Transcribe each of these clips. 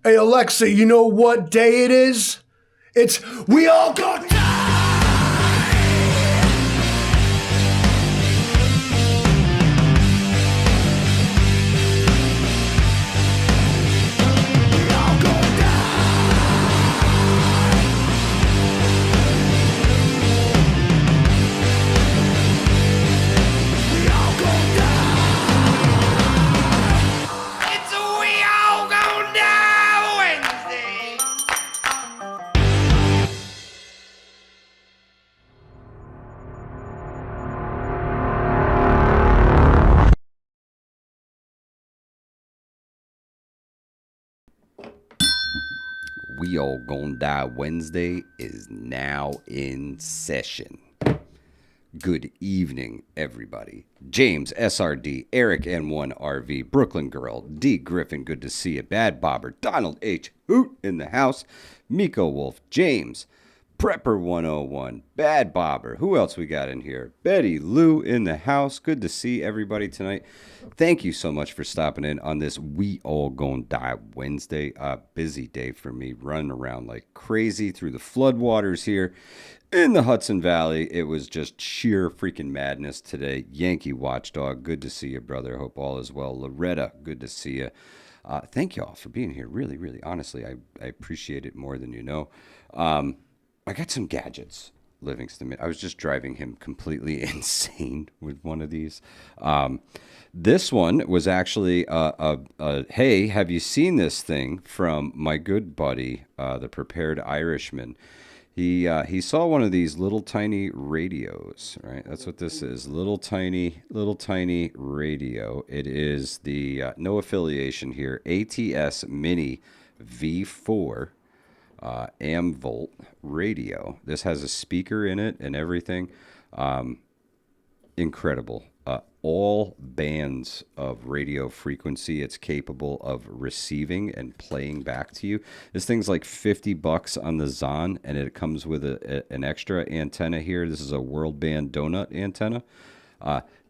Hey, Alexa, you know what day it is? It's We All Go Die! We All Gonna Die Wednesday is now in session. Good evening, everybody. James, SRD, Eric, N1RV, Brooklyn Girl, D. Griffin, good to see you. Bad Bobber, Donald H. Hoot in the house, Miko Wolf, James, Prepper 101, Bad Bobber. Who else we got in here? Betty Lou in the house. Good to see everybody tonight. Thank you so much for stopping in on this We All Gonna Die Wednesday. Busy day for me, running around like crazy through the floodwaters here in the Hudson Valley. It was just sheer freaking madness today. Yankee Watchdog, good to see you, brother. Hope all is well. Loretta, good to see you. Thank you all for being here. Really, really, honestly, I appreciate it more than you know. I got some gadgets, Livingston. I was just driving him completely insane with one of these. This one was actually hey, have you seen this thing from my good buddy, the Prepared Irishman? He saw one of these little tiny radios, right? That's what this is, little tiny radio. It is the, no affiliation here, ATS Mini V4 Amvolt radio. This has a speaker in it and everything. Incredible. All bands of radio frequency it's capable of receiving and playing back to you. This thing's like $50 on the Zon, and it comes with an extra antenna here. This is a World Band donut antenna.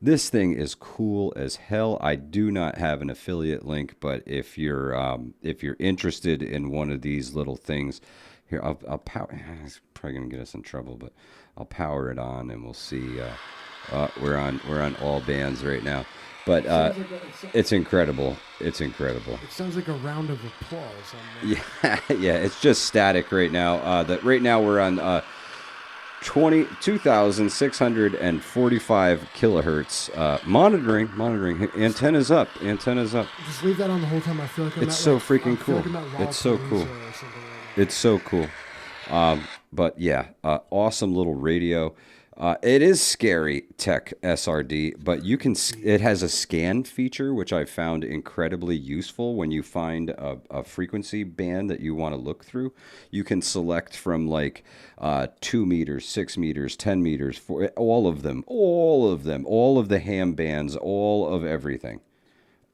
This thing is cool as hell. I do not have an affiliate link, but if you're interested in one of these little things, here I'll power. It's probably gonna get us in trouble, but I'll power it on, and we'll see. We're on all bands right now, but it's incredible. It's incredible. It sounds like a round of applause. Yeah. It's just static right now. Right now we're on 2,645 kilohertz. Monitoring. Antennas up. Just leave that on the whole time. I feel like it's so freaking cool. It's so cool. It's so cool. But yeah, awesome little radio. It is scary tech, SRD, but it has a scan feature, which I found incredibly useful. When you find a frequency band that you want to look through, you can select from like 2 meters, 6 meters, 10 meters, all of them, all of the ham bands, all of everything,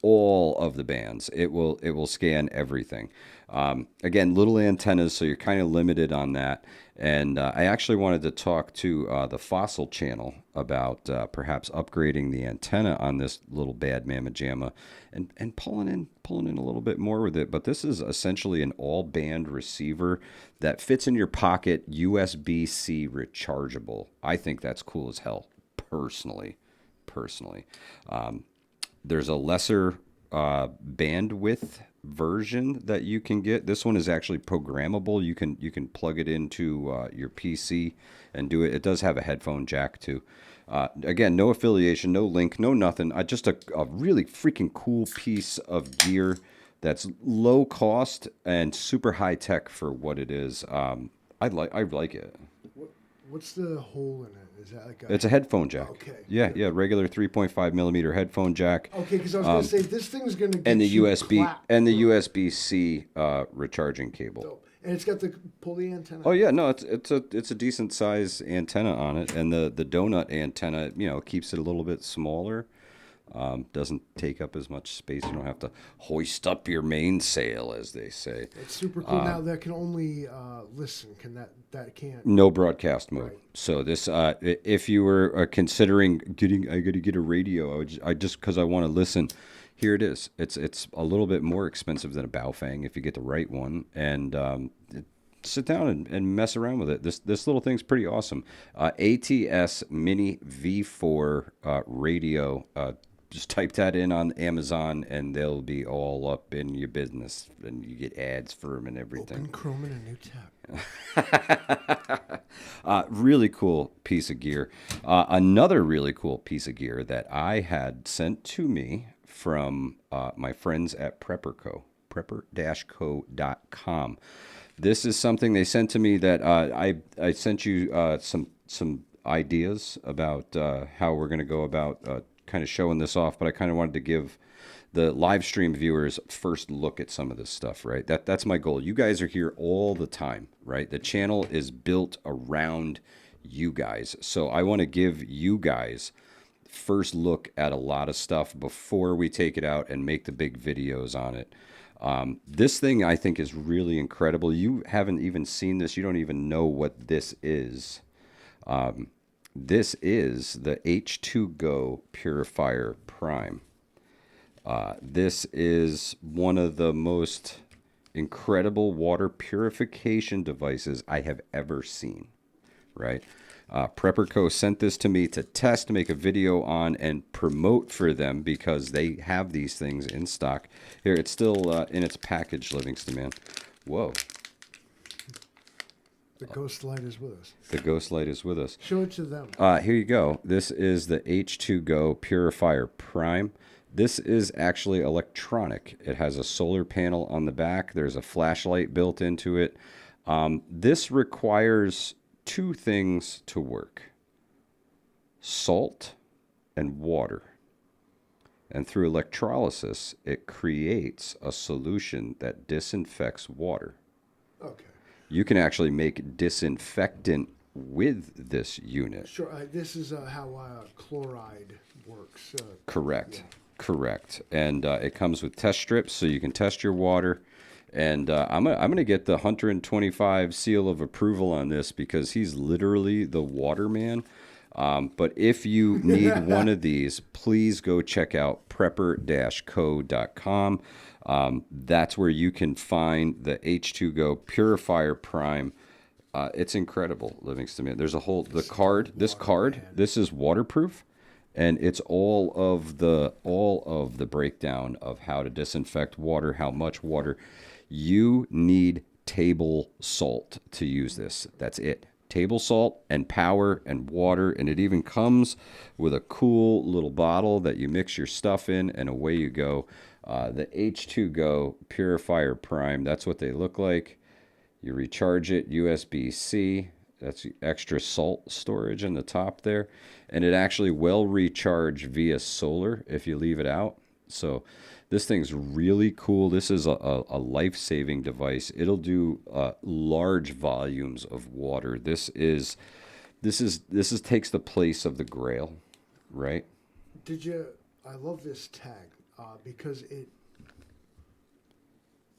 all of the bands. It will scan everything. Again, little antennas, so you're kind of limited on that. And I actually wanted to talk to the Fossil channel about perhaps upgrading the antenna on this little bad mamma jamma and pulling in a little bit more with it. But this is essentially an all-band receiver that fits in your pocket, USB-C rechargeable. I think that's cool as hell, personally. There's a lesser bandwidth version that you can get. This one is actually programmable. You can plug it into your PC and do it. It does have a headphone jack too. Again, no affiliation, no link, no nothing. Just a really freaking cool piece of gear that's low cost and super high tech for what it is. I like it. What's the hole in it? Is that like it's a headphone jack. Okay. Yeah, regular 3.5 millimeter headphone jack. Okay, because I was going to say this thing's going to get and the you USB clapped. and the USB-C recharging cable. Dope. And it's got the pulley antenna. Oh yeah, no, it's a decent size antenna on it, and the donut antenna, keeps it a little bit smaller. Doesn't take up as much space. You don't have to hoist up your mainsail, as they say. It's super cool. Now that can only listen. Can that can't? No broadcast mode. Right. So this, if you were considering I got to get a radio, I just because I want to listen. here it is. It's a little bit more expensive than a Baofeng if you get the right one, and sit down and mess around with it. This little thing's pretty awesome. ATS Mini V4 radio. Just type that in on Amazon, and they'll be all up in your business, and you get ads for them and everything. Open Chrome and a new tab. Really cool piece of gear. Another really cool piece of gear that I had sent to me from my friends at prepper-co.com. This is something they sent to me that I sent you some ideas about how we're going to go about kind of showing this off, but I kind of wanted to give the live stream viewers first look at some of this stuff, right? That's my goal. You guys are here all the time, right? The channel is built around you guys. So I want to give you guys first look at a lot of stuff before we take it out and make the big videos on it. This thing I think is really incredible. You haven't even seen this. You don't even know what this is. This is the H2Go Purifier Prime. This is one of the most incredible water purification devices I have ever seen, right? Prepper Co. sent this to me to test, make a video on, and promote for them because they have these things in stock. Here, it's still in its package, Livingston, man. Whoa. The ghost light is with us. The ghost light is with us. Show it to them. Here you go. This is the H2Go Purifier Prime. This is actually electronic. It has a solar panel on the back. There's a flashlight built into it. This requires two things to work: salt and water. And through electrolysis, it creates a solution that disinfects water. Okay. You can actually make disinfectant with this unit. Sure. This is how chloride works. Correct. Yeah. Correct. And it comes with test strips, so you can test your water. And I'm gonna get the 125 seal of approval on this because he's literally the water man. But if you need one of these, please go check out prepper-co.com. That's where you can find the H2Go Purifier Prime. It's incredible, Livingston, man. There's a whole this card. This is waterproof, and it's all of the breakdown of how to disinfect water, how much water. You need table salt to use this. That's it. Table salt and power and water, and it even comes with a cool little bottle that you mix your stuff in, and away you go. The H2Go Purifier Prime, that's what they look like. You recharge it, USB-C. That's extra salt storage in the top there. And it actually will recharge via solar if you leave it out. So this thing's really cool. This is a life-saving device. It'll do large volumes of water. This takes the place of the Grail, right? I love this tag because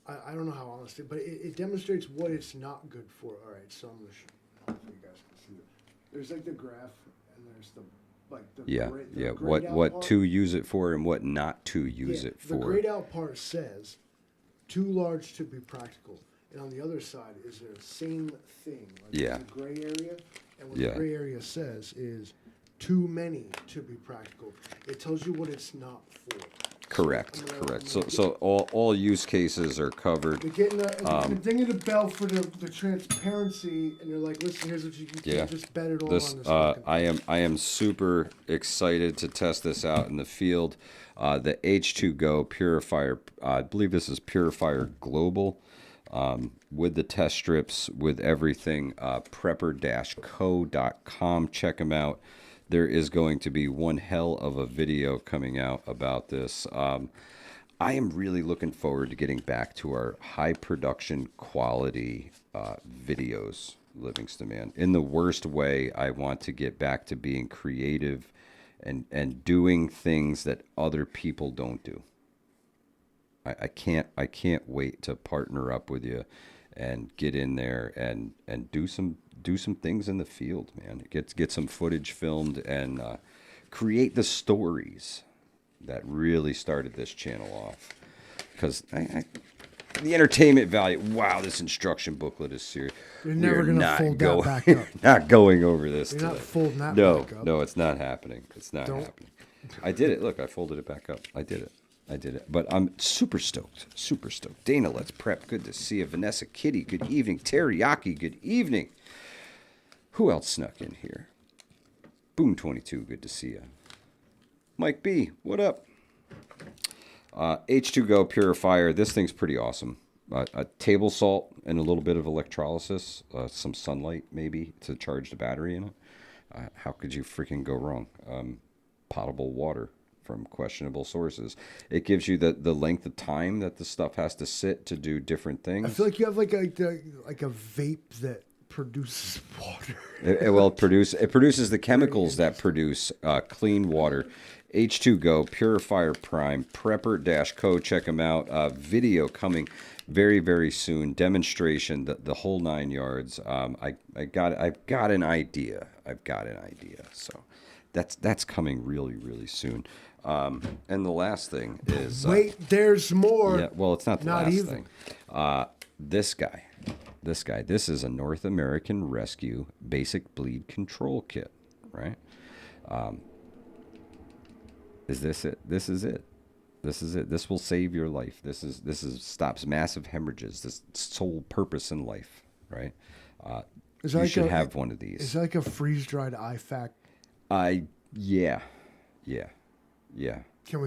I don't know how honest it, but it demonstrates what it's not good for. All right, so I'm going to show you guys can see it. There's like the graph, and there's the what to use it for and what not to use it for. The grayed out part says too large to be practical, and on the other side is the same thing. Like the gray area, and what the gray area says is too many to be practical. It tells you what it's not for. Correct. So all use cases are covered. They're getting the ding of the bell for the transparency, and they're like, listen, here's what you can just bet it all on this. I am super excited to test this out in the field. The H2Go Purifier, I believe this is Purifier Global, with the test strips, with everything. Prepper-co.com. Check them out. There is going to be one hell of a video coming out about this. I am really looking forward to getting back to our high production quality videos, Livingston, man. In the worst way, I want to get back to being creative and doing things that other people don't do. I can't wait to partner up with you and get in there and do some things in the field, man. Get some footage filmed and create the stories that really started this channel off. Because the entertainment value. Wow, this instruction booklet is serious. You're never going to fold that back up. Not going over this You're today. not folding that back up. No, it's not happening. It's not happening. I did it. Look, I folded it back up. I did it. But I'm super stoked. Super stoked. Dana, let's prep. Good to see you. Vanessa Kitty, good evening. Teriyaki, good evening. Who else snuck in here? Boom 22, good to see you. Mike B, what up? H2Go Purifier. This thing's pretty awesome. A table salt and a little bit of electrolysis, some sunlight maybe to charge the battery in it. How could you freaking go wrong? Potable water from questionable sources. It gives you the length of time that the stuff has to sit to do different things. I feel like you have like a vape that produces water. It produces the chemicals that produce clean water. H2Go Purifier Prime Prepper-Co. Check them out. Video coming very, very soon. Demonstration, the whole 9 yards. I've got an idea. So that's coming really, really soon. And the last thing is wait, there's more. Yeah, well, it's not the last even. thing. This guy. This is a North American Rescue Basic Bleed Control Kit, right? Is this it? This is it. This will save your life. This is stops massive hemorrhages. This sole purpose in life, right? You should have one of these. It's like a freeze-dried IFAC. Yeah. Can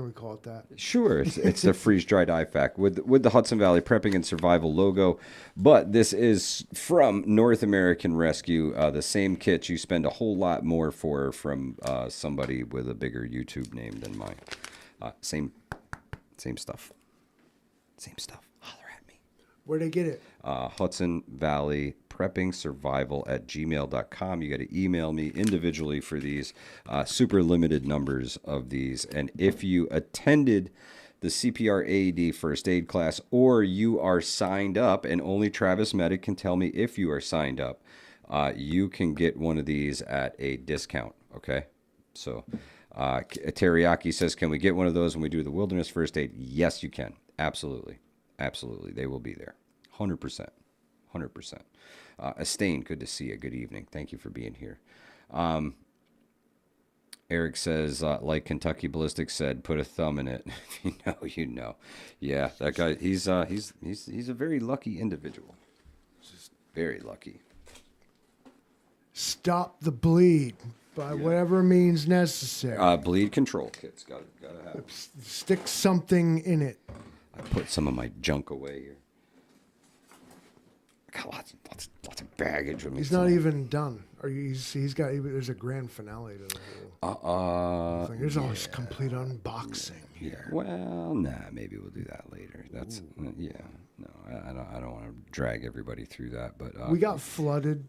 we call it that? Sure, it's a freeze-dried IFAC with the Hudson Valley Prepping and Survival logo, but this is from North American Rescue, the same kit you spend a whole lot more for from somebody with a bigger YouTube name than mine. Same stuff. Holler at me. Where'd they get it? Hudson Valley Prepping Survival at gmail.com. You got to email me individually for these super limited numbers of these. And if you attended the CPR AED first aid class or you are signed up, and only Travis Medic can tell me if you are signed up, you can get one of these at a discount. Okay. So Teriyaki says, can we get one of those when we do the wilderness first aid? Yes, you can. Absolutely. They will be there. 100%. Estain, good to see you. Good evening. Thank you for being here. Eric says, like Kentucky Ballistics said, put a thumb in it. You know. Yeah, that guy, he's a very lucky individual. Just very lucky. Stop the bleed by whatever means necessary. Bleed control kits. Gotta have it. Stick something in it. I put some of my junk away here. I got lots of baggage with me. He's not even done. There's a grand finale to the whole thing. There's always complete unboxing here. Yeah. Well, maybe we'll do that later. That's No, I don't want to drag everybody through that, but we got flooded.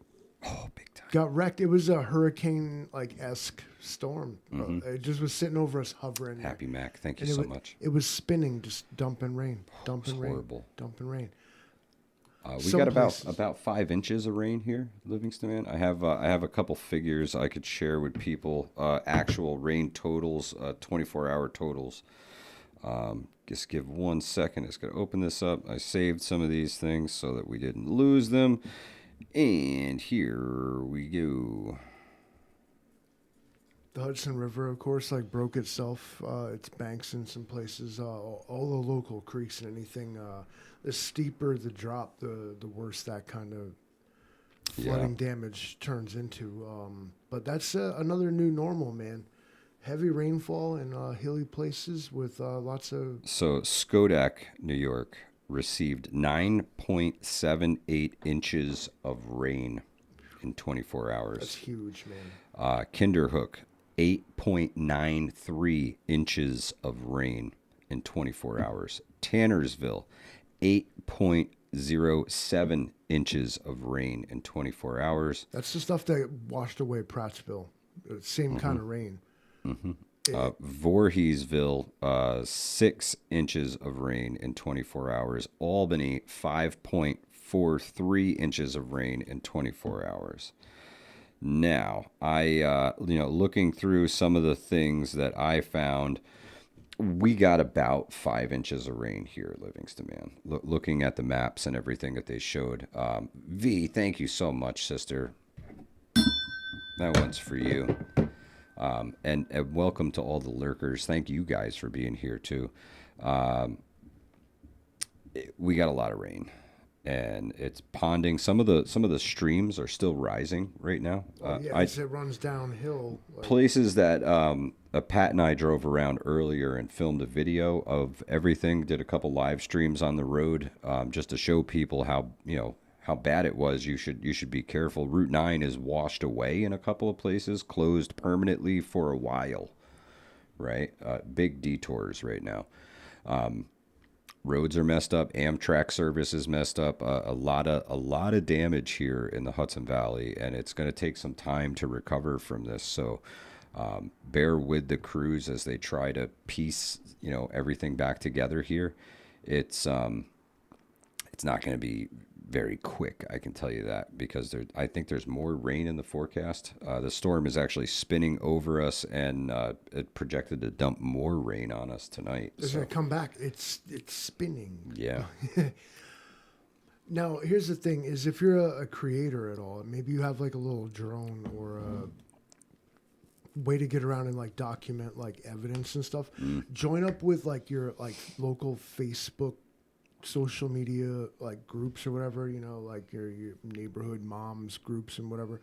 Oh, big time. Got wrecked. It was a hurricane-esque storm. Mm-hmm. It just was sitting over us, hovering. Happy Mac, thank you so much. It was spinning, just dumping rain, dumping rain, horrible. Dumping rain. We got about 5 inches of rain here, Livingston, man. I have a couple figures I could share with people. Actual rain totals, 24-hour totals. Just give 1 second. It's gonna open this up. I saved some of these things so that we didn't lose them. And here we go. The Hudson River, of course, broke itself, its banks in some places. All the local creeks and anything. The steeper the drop, the worse that kind of flooding damage turns into. But that's another new normal, man. Heavy rainfall in hilly places with lots of... So Skodak, New York, received 9.78 inches of rain in 24 hours. That's huge, man. Kinderhook, 8.93 inches of rain in 24 hours. Tannersville, 8.07 inches of rain in 24 hours. That's the stuff that washed away Prattsville. Same kind of rain. Mm-hmm. Voorheesville, 6 inches of rain in 24 hours. Albany, 5.43 inches of rain in 24 hours. Now, looking through some of the things that I found, We got about 5 inches of rain here, Livingston, man. Looking at the maps and everything that they showed. V, thank you so much, sister. That one's for you. And welcome to all the lurkers. Thank you guys for being here too. We got a lot of rain, and it's ponding. Some of the streams are still rising right now. As it runs downhill. Places that Pat and I drove around earlier and filmed a video of everything. Did a couple live streams on the road, just to show people how bad it was. You should be careful. Route 9 is washed away in a couple of places, closed permanently for a while. Right, big detours right now. Roads are messed up. Amtrak service is messed up. A lot of damage here in the Hudson Valley, and it's going to take some time to recover from this. So bear with the crews as they try to piece everything back together here. It's not going to be very quick, I can tell you that, because I think there's more rain in the forecast. The storm is actually spinning over us, and it projected to dump more rain on us tonight. It's going to come back. It's spinning. Yeah. Now, here's the thing: is if you're a creator at all, maybe you have like a little drone or a way to get around and like document like evidence and stuff. Join up with like your like local Facebook, social media like groups or whatever, like your neighborhood moms groups and whatever,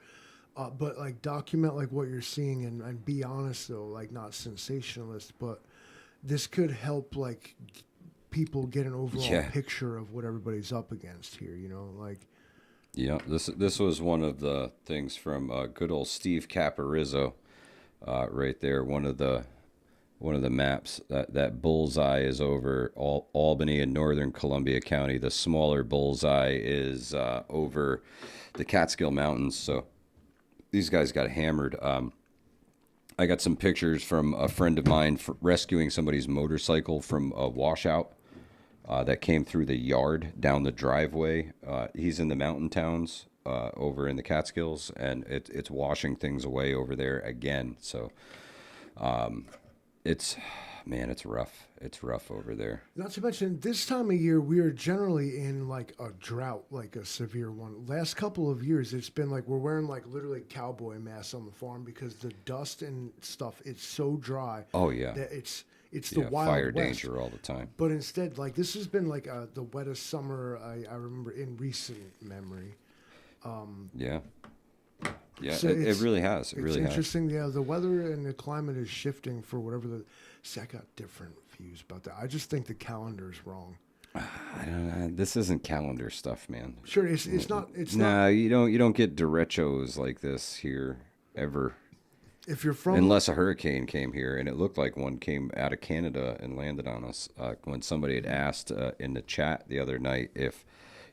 but like document like what you're seeing and be honest though, like not sensationalist, but this could help like people get an overall picture of what everybody's up against here, like. Yeah, this was one of the things from good old Steve Caparizzo, right there. One of the maps. That bullseye is over Albany and northern Columbia County. The smaller bullseye is over the Catskill Mountains. So these guys got hammered. I got some pictures from a friend of mine rescuing somebody's motorcycle from a washout that came through the yard down the driveway. He's in the mountain towns over in the Catskills, and it's washing things away over there again. So it's rough. It's rough over there. Not to mention, this time of year, we are generally in like a drought, like a severe one. Last couple of years, it's been like we're wearing like literally cowboy masks on the farm because the dust and stuff, it's so dry. Oh, yeah. That it's the Wild fire West. danger all the time. But instead, like this has been like the wettest summer I remember in recent memory. Yeah. Yeah, So it really has. It it's really has. interesting. Yeah, the weather and the climate is shifting for whatever See, I got different views about that. I just think the calendar's wrong. I don't know. This isn't calendar stuff, man. Sure, it's not. It's nah, not. you don't get derechos like this here ever. If you're from, Unless a hurricane came here, and it looked like one came out of Canada and landed on us. When somebody had asked in the chat the other night if,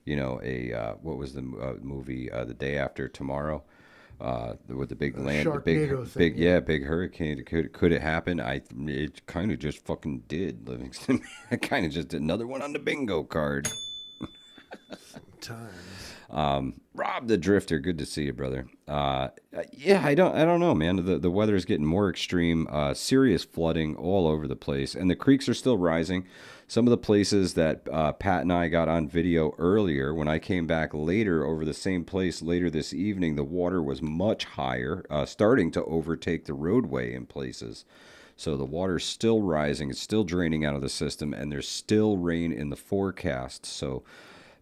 what was the movie The Day After Tomorrow? With the big big hurricane. Could it happen? It kind of just fucking did, Livingston. I kind of just did another one on the bingo card. Sometimes. Rob the Drifter, good to see you, brother. I don't know, man. The weather is getting more extreme. Serious flooding all over the place, and the creeks are still rising. Some of the places that Pat and I got on video earlier, when I came back later over the same place later this evening, the water was much higher, starting to overtake the roadway in places. So the water's still rising. It's still draining out of the system, and there's still rain in the forecast. So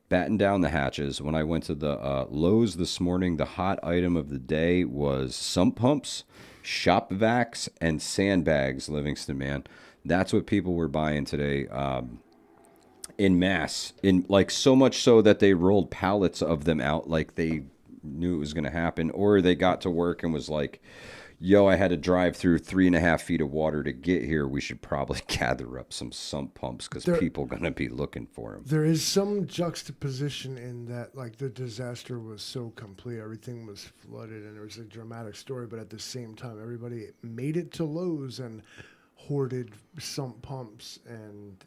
batten down the hatches. When I went to the Lowe's this morning, the hot item of the day was sump pumps, shop vacs, and sandbags, Livingston, man. That's what people were buying today in mass. In like so much so that they rolled pallets of them out like they knew it was going to happen. Or they got to work and was like, yo, I had to drive through 3.5 feet of water to get here. We should probably gather up some sump pumps because people are going to be looking for them. There is some juxtaposition in that, like, the disaster was so complete. Everything was flooded, and there was a dramatic story. But at the same time, everybody made it to Lowe's and hoarded sump pumps and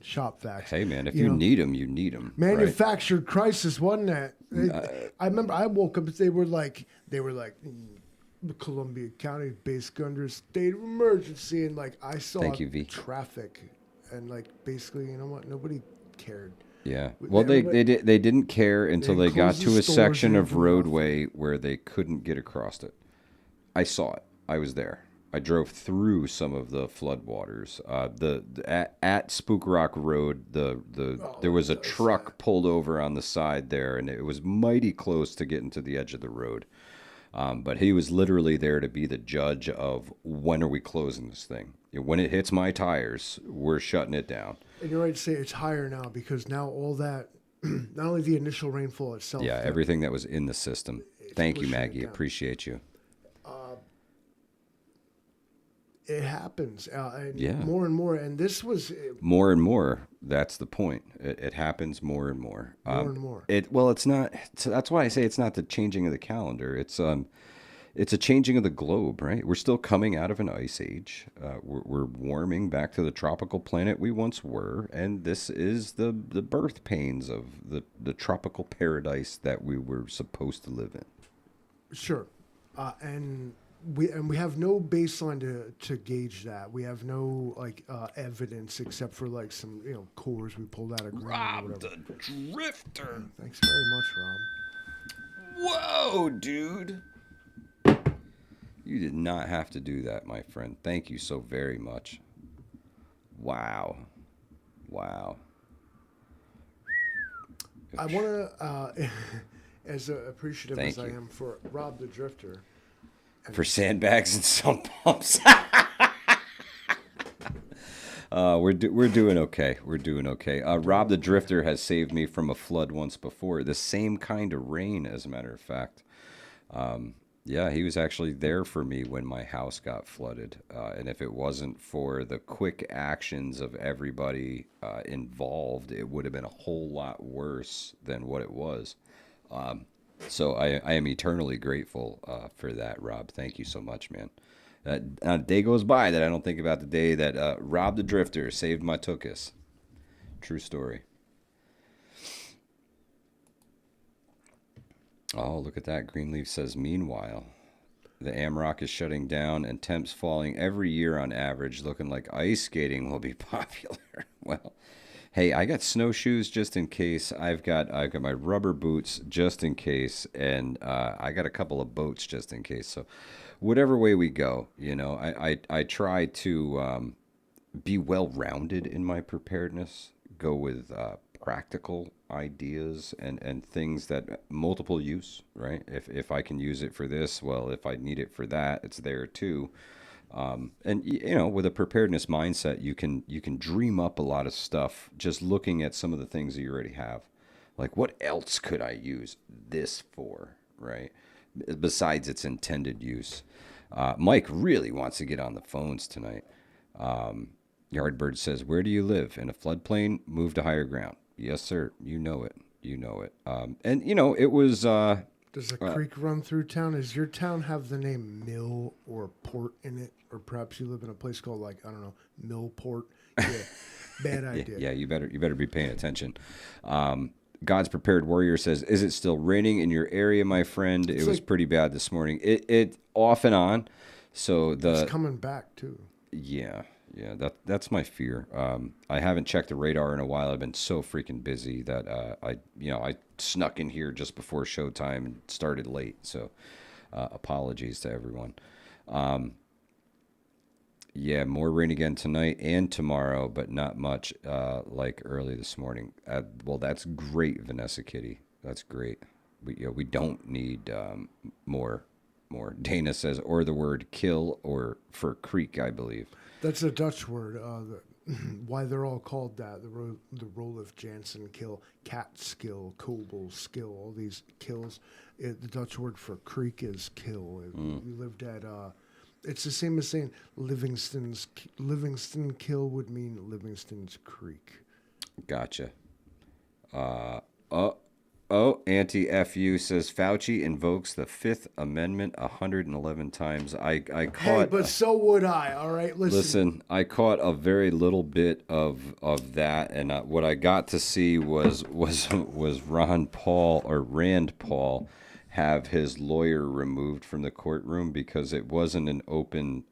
shop vacs. Hey, man, if you need them, you need them. Manufactured crisis, wasn't it? I remember I woke up, they were like, the Columbia County based under a state of emergency, and like I saw Thank you, V. traffic, and like basically, you know what? Nobody cared. Yeah. Well, they didn't care until they got to a section of roadway where they couldn't get across it. I saw it. I was there. I drove through some of the floodwaters. At Spook Rock Road, there was a truck pulled over on the side there, and it was mighty close to getting to the edge of the road. But he was literally there to be the judge of when are we closing this thing. When it hits my tires, we're shutting it down. And you're right to say it's higher now because now all that, not only the initial rainfall itself. Yeah, everything that was in the system. Thank you, Maggie. Appreciate you. It happens. And more and more. And this was... more and more. That's the point. It happens more and more. More and more. It's not... So that's why I say it's not the changing of the calendar. It's a changing of the globe, right? We're still coming out of an ice age. We're warming back to the tropical planet we once were. And this is the birth pains of the tropical paradise that we were supposed to live in. Sure. And we have no baseline to gauge that. We have no evidence except for like some cores we pulled out of ground. Rob the Drifter. Thanks very much, Rob. Whoa, dude. You did not have to do that, my friend. Thank you so very much. Wow. I want to, as appreciative as I am for Rob the Drifter. For sandbags and sump pumps. We're doing okay. We're doing okay. Rob the Drifter has saved me from a flood once before. The same kind of rain, as a matter of fact. Yeah, he was actually there for me when my house got flooded. And if it wasn't for the quick actions of everybody involved, it would have been a whole lot worse than what it was. So I am eternally grateful for that, Rob. Thank you so much, man. Not a day goes by that I don't think about the day that Rob the Drifter saved my tuchus. True story. Oh, look at that. Greenleaf says, meanwhile, the AMROC is shutting down and temps falling every year on average, looking like ice skating will be popular. Well, hey, I got snowshoes just in case. I've got my rubber boots just in case, and I got a couple of boats just in case. So whatever way we go, I try to be well-rounded in my preparedness, go with practical ideas and things that multiple use, right? If I can use it for this, well, if I need it for that, it's there too. And with a preparedness mindset, you can dream up a lot of stuff just looking at some of the things that you already have. Like, what else could I use this for, right? Besides its intended use. Mike really wants to get on the phones tonight. Yardbird says, where do you live? In a floodplain? Move to higher ground. Yes, sir. You know it. And it was... Does a creek run through town? Does your town have the name Mill or Port in it? Or perhaps you live in a place called, Millport? Yeah, bad idea. Yeah, you better be paying attention. God's Prepared Warrior says, is it still raining in your area, my friend? It was pretty bad this morning. It off and on. So it's coming back, too. Yeah, that's my fear. I haven't checked the radar in a while. I've been so freaking busy that I snuck in here just before showtime and started late. So apologies to everyone. Yeah, more rain again tonight and tomorrow, but not much like early this morning. Well, that's great, Vanessa Kitty. That's great. We don't need more. Dana says, or the word kill or for creek, I believe. That's a Dutch word. Why they're all called that. The Roelof Jansen kill, Catskill, Kobel skill, all these kills. The Dutch word for creek is kill. You lived at... it's the same as saying Livingston Kill would mean Livingston's Creek. Gotcha. Anti-FU says Fauci invokes the Fifth Amendment 111 times. I caught. Hey, but so would I. All right, listen. I caught a very little bit of that, and what I got to see was Ron Paul or Rand Paul have his lawyer removed from the courtroom because it wasn't an open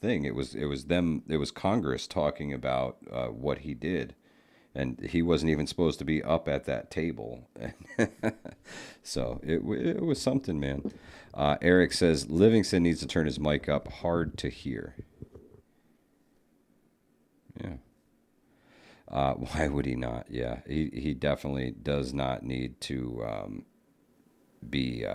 thing. It was them. It was Congress talking about what he did, and he wasn't even supposed to be up at that table. So it was something, man. Eric says Livingston needs to turn his mic up. Hard to hear. Yeah. Why would he not? Yeah, he definitely does not need to be.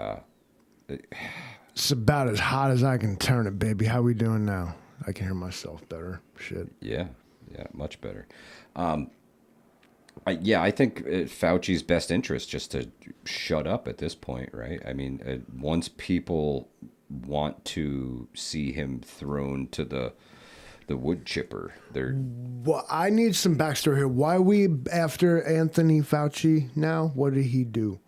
It's about as hot as I can turn it, baby. How we doing now? I can hear myself better. Shit. Yeah, much better. I think Fauci's best interest just to shut up at this point, right? I mean, once people want to see him thrown to the wood chipper, they're... Well, I need some backstory here. Why are we after Anthony Fauci now? What did he do?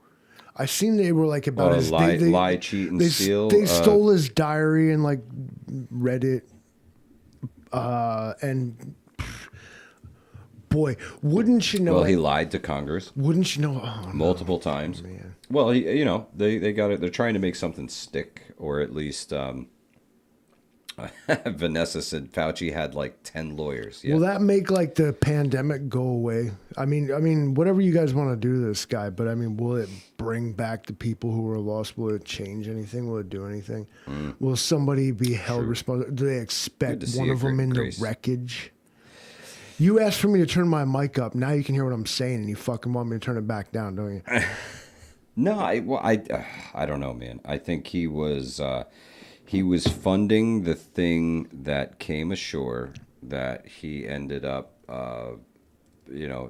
I seen they were like about his lie, cheat, and steal. They stole his diary and like read it, and boy, wouldn't you know? Well, he lied to Congress. Wouldn't you know? Oh, multiple times. Man. Well, they got it. They're trying to make something stick, or at least Vanessa said Fauci had like 10 lawyers. Yeah. Will that make like the pandemic go away? I mean, whatever you guys want to do to this guy, but I mean, will it bring back the people who were lost? Will it change anything? Will it do anything? Will somebody be held responsible? Do they expect one of them in the wreckage? You asked for me to turn my mic up. Now you can hear what I'm saying, and you fucking want me to turn it back down, don't you? No, I don't know, man. I think he was funding the thing that came ashore that he ended up,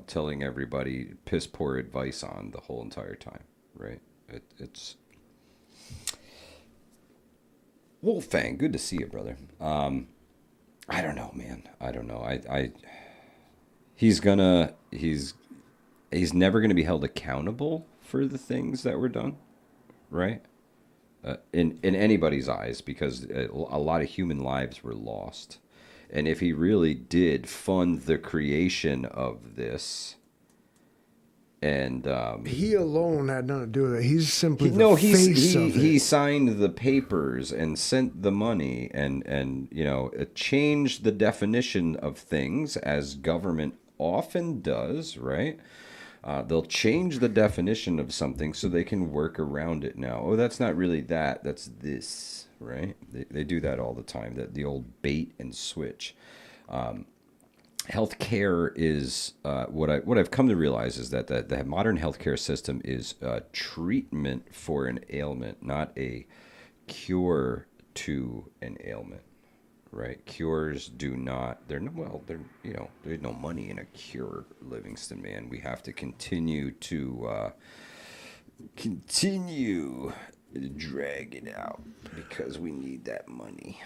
telling everybody piss poor advice on the whole entire time, right? It's Wolfang, good to see you, brother. I don't know, man. I don't know. He's never gonna be held accountable for the things that were done, right? In anybody's eyes, because a lot of human lives were lost. And if he really did fund the creation of this, and he alone had nothing to do with it. He's simply face of it. He signed the papers and sent the money, and it changed the definition of things, as government often does, right? They'll change the definition of something so they can work around it now. Oh, that's not really that. That's this, right? They do that all the time. The old bait and switch. Healthcare is what I've come to realize is that the modern healthcare system is treatment for an ailment, not a cure to an ailment. Right, cures do not. There's no money in a cure, Livingston, man. We have to continue to drag it out because we need that money.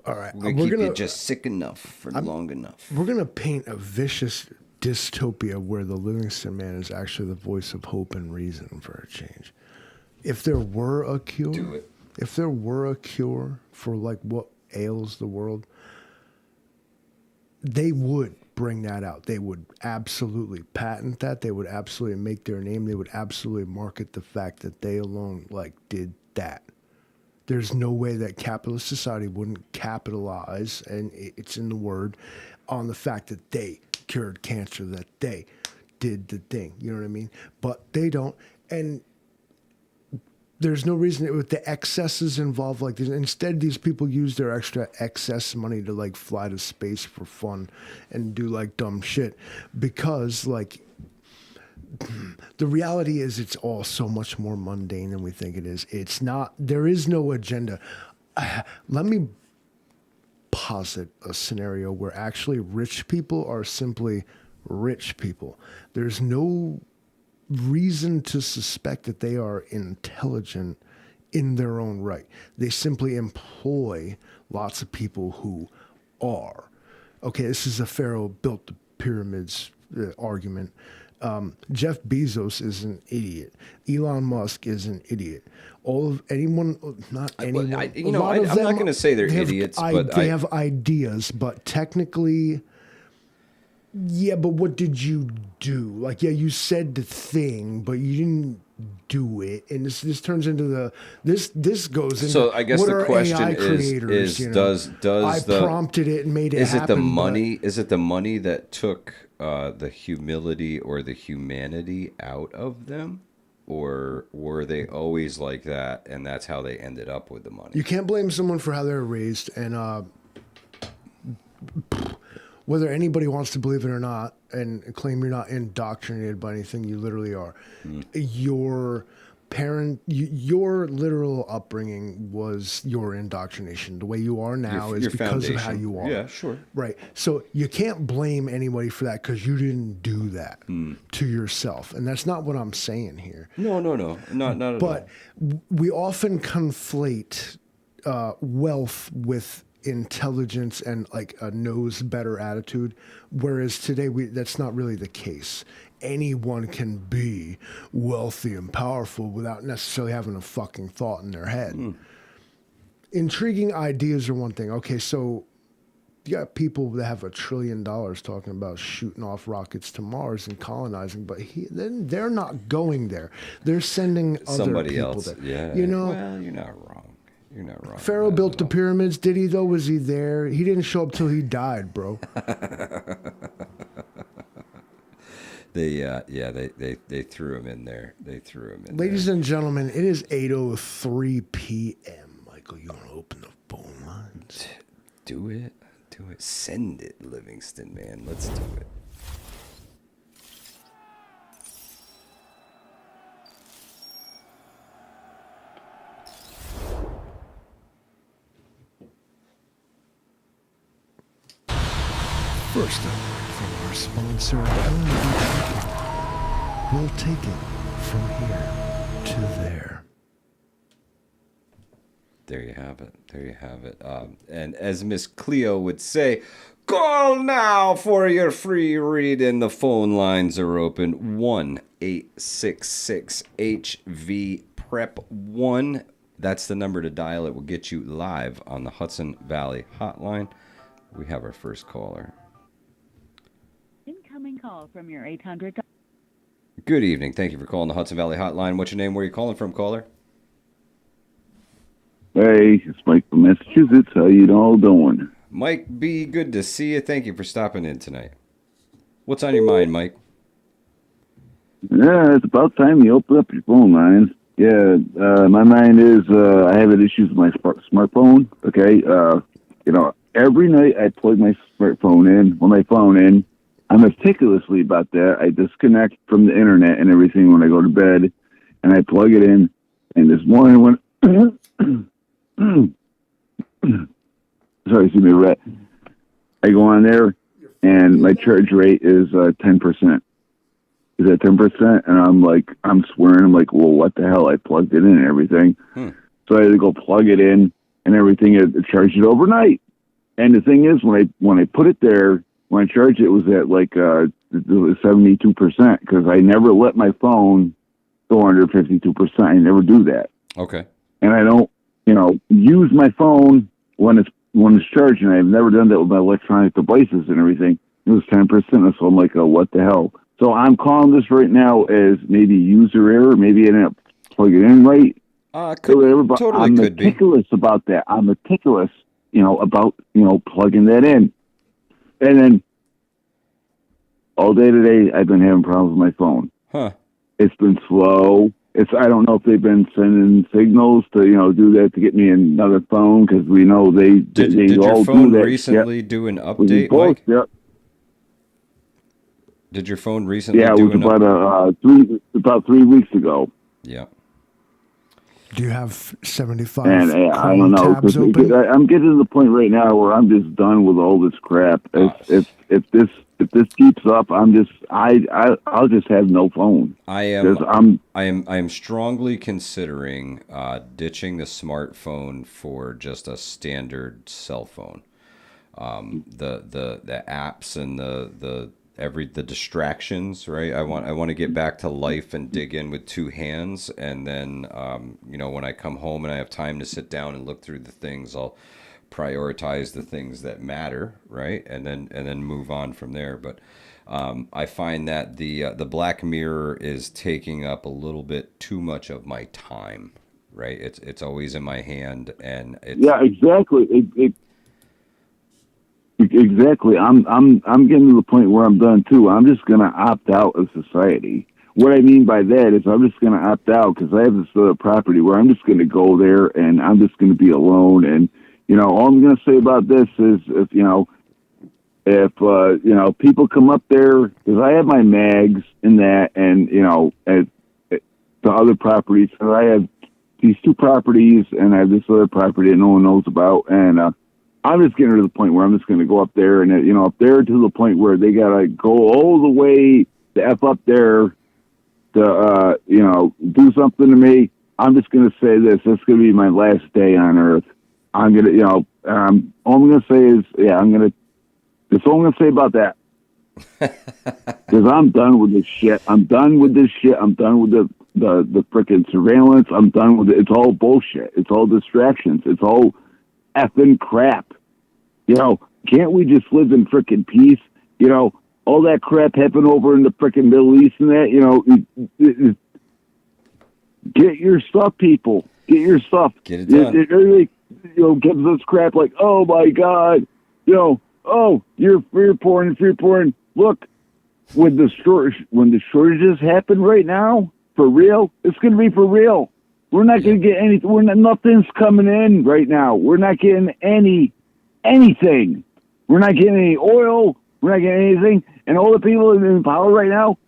All right, we're gonna keep you just sick enough for long enough. We're gonna paint a vicious dystopia where the Livingston man is actually the voice of hope and reason for a change. If there were a cure, do it. If there were a cure for like what ails the world, they would bring that out. They would absolutely patent that. They would absolutely make their name. They would absolutely market the fact that they alone did that. There's no way that capitalist society wouldn't capitalize, and it's in the word, on the fact that they cured cancer, that they did the thing. You know what I mean? But they don't. And there's no reason with the excesses involved like this. Instead, these people use their extra excess money to fly to space for fun and do dumb shit because the reality is it's all so much more mundane than we think it is. It's not. There is no agenda. Let me posit a scenario where actually rich people are simply rich people. There's no reason to suspect that they are intelligent in their own right. They simply employ lots of people who are. Okay, this is a Pharaoh built the pyramids argument. Jeff Bezos is an idiot. Elon Musk is an idiot. I'm not going to say they're idiots, but they have ideas, but technically, yeah, but what did you do? You said the thing, but you didn't do it. And this turns into this goes into, So I guess what the are question AI is creators, you know? does I prompted it and made it is happen. it the money? Is it the money that took the humility or the humanity out of them, or were they always like that, and that's how they ended up with the money? You can't blame someone for how they're raised, and whether anybody wants to believe it or not, and claim you're not indoctrinated by anything, you literally are. Your your literal upbringing was your indoctrination. The way you are now is Your because of how foundation. you are. Yeah, sure. Right. So you can't blame anybody for that because you didn't do that to yourself. And that's not what I'm saying here. No, not at all. But we often conflate wealth with intelligence and like a knows better attitude, whereas today that's not really the case. Anyone can be wealthy and powerful without necessarily having a fucking thought in their head. Intriguing ideas are one thing. Okay, so you got people that have $1 trillion talking about shooting off rockets to Mars and colonizing, but then they're not going there. They're sending Somebody other people else. there. Yeah. You know, Well, you're not wrong. You're not wrong. Pharaoh built the pyramids, did he though? Was he there? He didn't show up till he died, bro. They threw him in there. Ladies and gentlemen, it is 8:03 p.m. Michael, you want to open the phone lines? Do it. Send it, Livingston, man. Let's do it. First up from our sponsor, we'll take it from here to there. There you have it. And as Miss Cleo would say, call now for your free reading. The phone lines are open. 1-866-HV-PREP-1. That's the number to dial. It will get you live on the Hudson Valley Hotline. We have our first caller. Incoming call from your 800. Good evening. Thank you for calling the Hudson Valley Hotline. What's your name? Where are you calling from, caller? Hey, it's Mike from Massachusetts. How you all doing? Mike B., good to see you. Thank you for stopping in tonight. What's on your mind, Mike? Yeah, it's about time you open up your phone lines. Yeah, my mind is I have issues with my smartphone. Okay, every night I plug my smartphone in, my phone in. I'm meticulously about that. I disconnect from the internet and everything when I go to bed, and I plug it in. And this morning when sorry, excuse me, rat. I go on there, and my charge rate is 10%. Is at 10%, and I'm swearing. I'm like, well, what the hell? I plugged it in and everything. So I had to go plug it in and everything. It charged it overnight. And the thing is, when I put it there, when I charged it, was at 72% because I never let my phone go under 52%. I never do that. Okay. And I don't, use my phone when it's charging. I've never done that with my electronic devices and everything. It was 10%. So I'm like, oh, what the hell? So I'm calling this right now as maybe user error. Maybe I didn't plug it in right. Totally I'm could be. meticulous about that. I'm meticulous, about, plugging that in. And then all day today, I've been having problems with my phone. Huh. It's been slow. I don't know if they've been sending signals to, do that to get me another phone because we know they Did all your phone do that. recently do an update, Mike? Yep. Did your phone recently it do was an about 3 weeks ago. Yeah. Do you have 75 and I don't know, tabs open? I'm getting to the point right now where I'm just done with all this crap. If this keeps up, I'll just have no phone. I am strongly considering ditching the smartphone for just a standard cell phone. The apps and the distractions, right? I want to get back to life and dig in with two hands, and then when I come home and I have time to sit down and look through the things, I'll prioritize the things that matter, right? And then move on from there. But I find that the Black Mirror is taking up a little bit too much of my time. Right? It's always in my hand, and it's exactly. Exactly. I'm getting to the point where I'm done too. I'm just gonna opt out of society. What I mean by that is I'm just gonna opt out because I have this other property where I'm just gonna go there and I'm just gonna be alone. And all I'm gonna say about this is if people come up there, because I have my mags in that, and at the other properties, so I have these two properties, and I have this other property that no one knows about, and I'm just getting to the point where I'm just going to go up there, and up there to the point where they gotta go all the way to F up there to do something to me. I'm just going to say this: it's going to be my last day on Earth. I'm gonna, all I'm going to say is, that's all I'm going to say about that. Because I'm done with this shit. I'm done with this shit. I'm done with the frickin' surveillance. I'm done with it. It's all bullshit. It's all distractions. It's all effing crap. Can't we just live in frickin' peace? All that crap happened over in the frickin' Middle East and that, get your stuff, people. Get your stuff. Get it done. It really, gives us crap like, oh my God, oh, you're free pouring. Look, when the shortages happen right now, for real, it's going to be for real. We're not going to get anything. Nothing's coming in right now. We're not getting anything. We're not getting any oil. We're not getting anything. And all the people in power right now,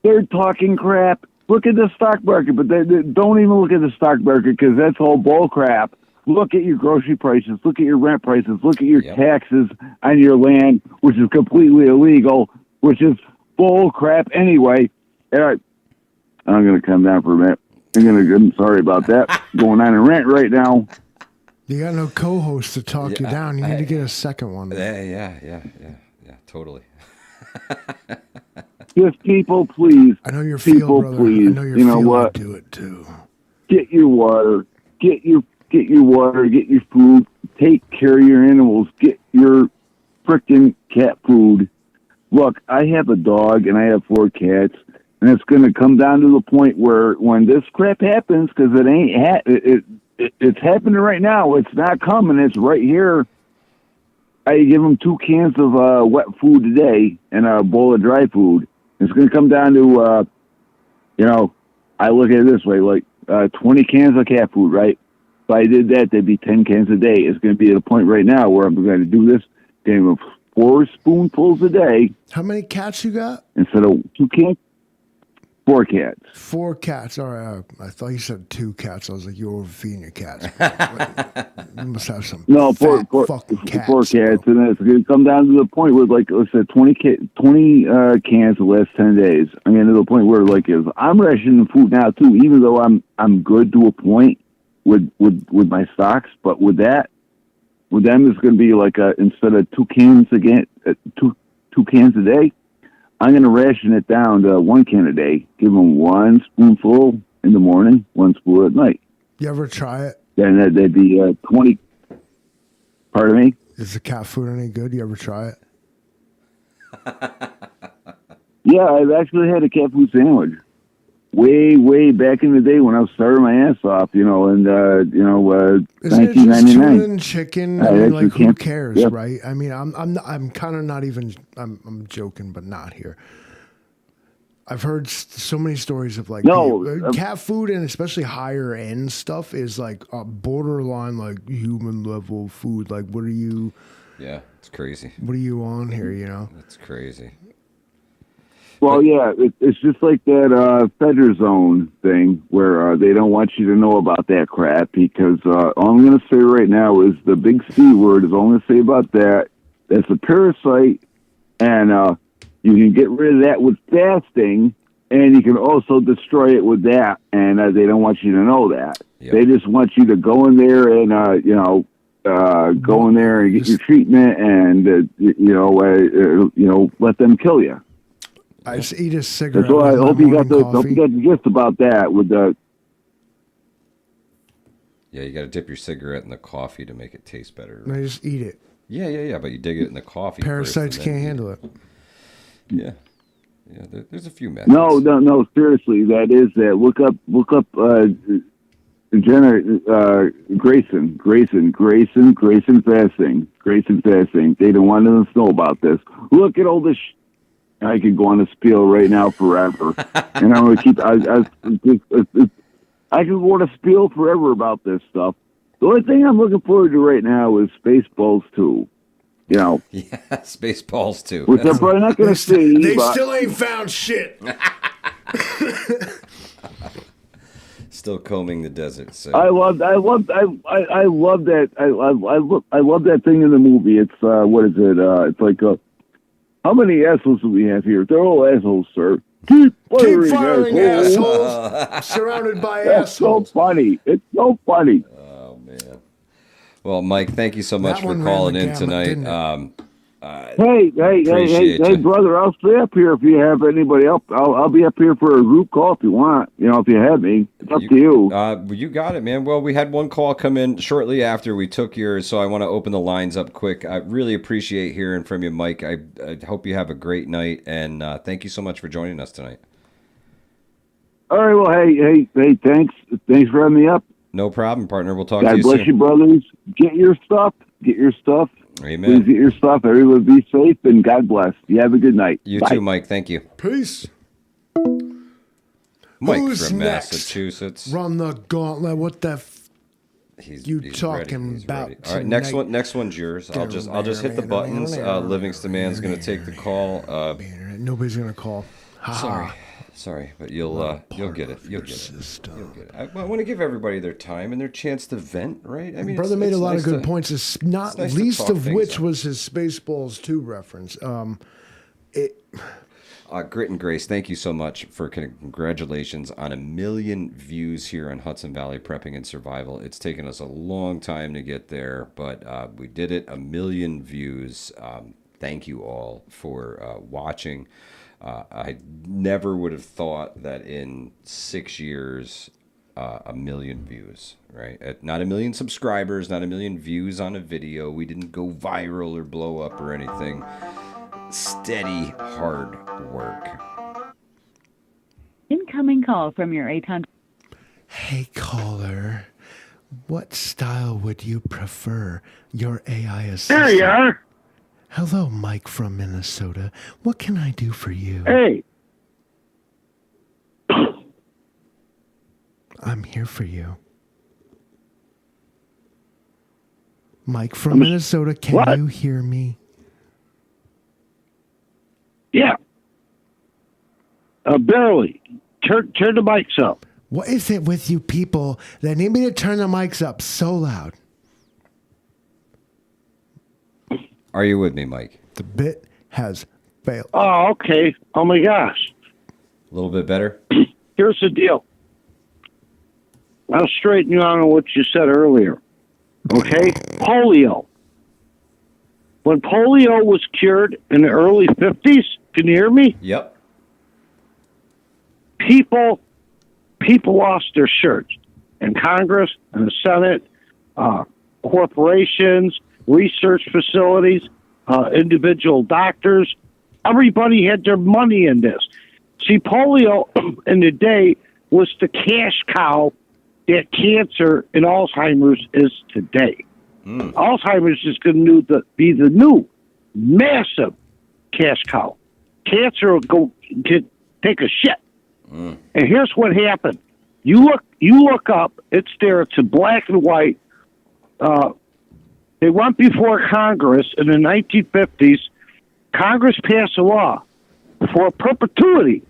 they're talking crap. Look at the stock market, but they don't even look at the stock market because that's all bull crap. Look at your grocery prices. Look at your rent prices. Look at your taxes on your land, which is completely illegal, which is bull crap anyway. All right, I'm going to come down for a minute. I'm sorry about that. Going on a rant right now. You got no co-host to talk you down. You need to get a second one. Yeah, totally. Just people, please. I know your people, brother. please. I know your you know what? Do it too. Get your water. Get your water. Get your food. Take care of your animals. Get your frickin' cat food. Look, I have a dog and I have 4 cats, and it's going to come down to the point where when this crap happens, because it ain't it's happening right now. It's not coming. It's right here. I give them 2 cans of wet food today and a bowl of dry food. It's going to come down to, I look at it this way, like 20 cans of cat food, right? If I did that, there'd be 10 cans a day. It's going to be at a point right now where I'm going to do this, getting 4 spoonfuls a day. How many cats you got? Instead of 2 cans, 4 cats. 4 cats. All right. I thought you said 2 cats. I was like, you're overfeeding your cats. You must have some fucking cats. 4 cats. Bro. And it's going to come down to the point where, like, let's say 20 cans the last 10 days. I mean, to the point where, like, I'm rationing food now, too, even though I'm good to a point with my stocks. But with them, it's going to be like, instead of 2 cans again, 2 cans a day, I'm going to ration it down to 1 can a day. Give them 1 spoonful in the morning, 1 spoon at night. You ever try it? Then that'd be 20. Pardon me? Is the cat food any good? You ever try it? Yeah, I've actually had a cat food sandwich. Way back in the day when I was starting my ass off, Isn't 1999. it just tuna and chicken? I mean, like, who cares, yeah. right? I mean, I'm kind of not even. I'm joking, but not here. I've heard so many stories of like cat food, and especially higher end stuff is like a borderline like human level food. Like, what are you? Yeah, it's crazy. What are you on here? It's crazy. Well, yeah, it's just like that Feder Zone thing where they don't want you to know about that crap because all I'm going to say right now is the big C word is all I'm going to say about that. That's a parasite, and you can get rid of that with fasting, and you can also destroy it with that, and they don't want you to know that. Yep. They just want you to go in there and, go in there and get your treatment and, let them kill you. I just eat a cigarette. So I hope you got the gist about that with the. Yeah, you got to dip your cigarette in the coffee to make it taste better. Right? I just eat it. Yeah. But you dig it in the coffee. Parasites can't handle it. Yeah. There's a few methods. No. Seriously, that is that. Look up. Grayson fasting. They don't want to know about this. Look at all this. I could go on a spiel right now forever, and I'm going to keep. I could go on a spiel forever about this stuff. The only thing I'm looking forward to right now is Spaceballs 2. You know. Yeah, Spaceballs 2. Which I'm probably not going to see. They still ain't found shit. Still combing the desert. So. I love that. I love that thing in the movie. It's what is it? It's like how many assholes do we have here? They're all assholes, sir. Keep firing assholes. Surrounded by That's assholes. so funny. It's so funny. Oh man. Well, Mike, thank you so much for calling in tonight. Hey, brother! I'll stay up here if you have anybody else. I'll be up here for a group call if you want. You know, if you have me, it's up to you. You got it, man. Well, we had one call come in shortly after we took yours, so I want to open the lines up quick. I really appreciate hearing from you, Mike. I hope you have a great night, and thank you so much for joining us tonight. All right. Well, hey, thanks for having me up. No problem, partner. We'll talk to you soon. God bless you, brothers. Get your stuff. Amen. Please get your stuff. Everyone be safe, and God bless. You have a good night. You Bye. too, Mike. Thank you. Peace. Mike Who's from next? Massachusetts. Run the gauntlet. What the He's talking ready. about? All right, next one's yours. I'll just hit the buttons. Livingston Man's going to take the call. Nobody's gonna call. Sorry, but you'll get it. You'll get it. I want to give everybody their time and their chance to vent, right? I mean, Brother made a lot nice of good points. It's not nice to least talk of things which out. was his Spaceballs 2 reference. Grit and Grace, thank you so much for congratulations on 1 million views here on Hudson Valley Prepping and Survival. It's taken us a long time to get there, but we did it. 1 million views. Thank you all for watching. I never would have thought that in 6 years, 1 million views, right? Not 1 million subscribers, not 1 million views on a video. We didn't go viral or blow up or anything. Steady, hard work. Incoming call from your 800. Hey caller, what style would you prefer? Your AI assistant. There you are. Hello, Mike from Minnesota. What can I do for you? Hey. I'm here for you. Mike from Minnesota, can you hear me? Yeah. Barely. Turn the mics up. What is it with you people that need me to turn the mics up so loud? Are you with me, Mike? The bit has failed. Oh, okay. Oh, my gosh. A little bit better? Here's the deal. I'll straighten you out on what you said earlier. Okay? Polio. When polio was cured in the early 50s, can you hear me? Yep. People lost their shirts. In Congress, in the Senate, corporations, research facilities, individual doctors, everybody had their money in this. See, polio in the day was the cash cow that cancer and Alzheimer's is today. Alzheimer's is going to be the new massive cash cow. Cancer will go take a shit. And here's what happened. You look up. It's there. It's in black and white. They went before Congress in the 1950s. Congress passed a law for perpetuity.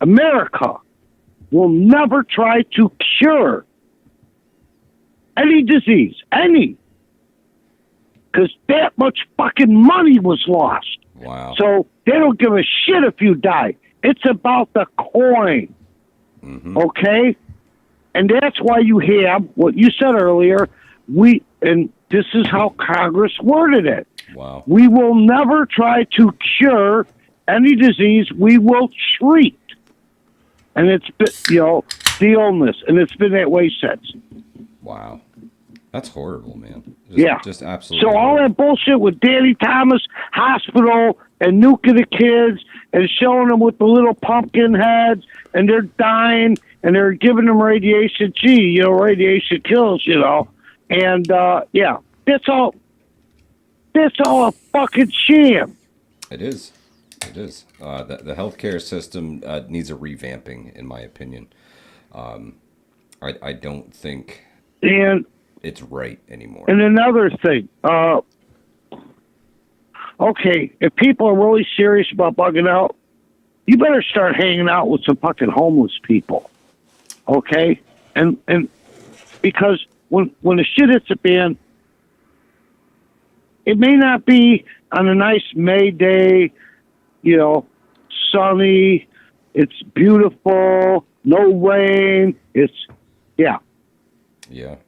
America will never try to cure any disease, because that much fucking money was lost. Wow. So they don't give a shit if you die. It's about the coin. Okay? And that's why you have what you said earlier. And this is how Congress worded it. Wow. We will never try to cure any disease. We will treat. And it's been, the illness. And it's been that way since. Wow. That's horrible, man. Just absolutely. So all that bullshit with Danny Thomas Hospital and nuking the kids and showing them with the little pumpkin heads, and they're dying, and they're giving them radiation. Gee, radiation kills, and yeah, that's all a fucking sham. It is. It is. The healthcare system needs a revamping, in my opinion. I don't think it's right anymore. And another thing, okay, if people are really serious about bugging out, you better start hanging out with some fucking homeless people, okay? And because when the shit hits the fan, it may not be on a nice May day, sunny, it's beautiful, no rain, yeah.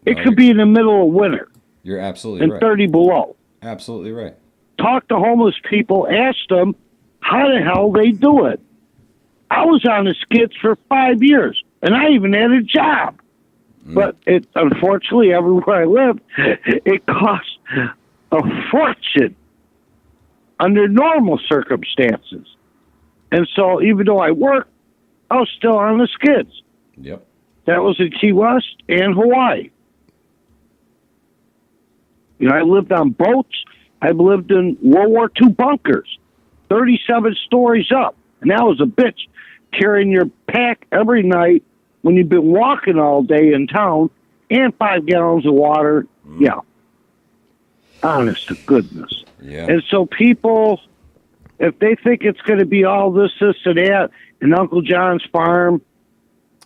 It could be in the middle of winter. You're absolutely and right. 30 below. Absolutely right. Talk to homeless people, ask them how the hell they do it. I was on the skids for 5 years, and I even had a job. But unfortunately, everywhere I lived, it cost a fortune under normal circumstances. And so even though I worked, I was still on the skids. Yep. That was in Key West and Hawaii. I lived on boats. I lived in World War II bunkers, 37 stories up. And that was a bitch, carrying your pack every night when you've been walking all day in town, and 5 gallons of water. Yeah. Honest to goodness. Yeah. And so people, if they think it's going to be all this, and that, and Uncle John's farm,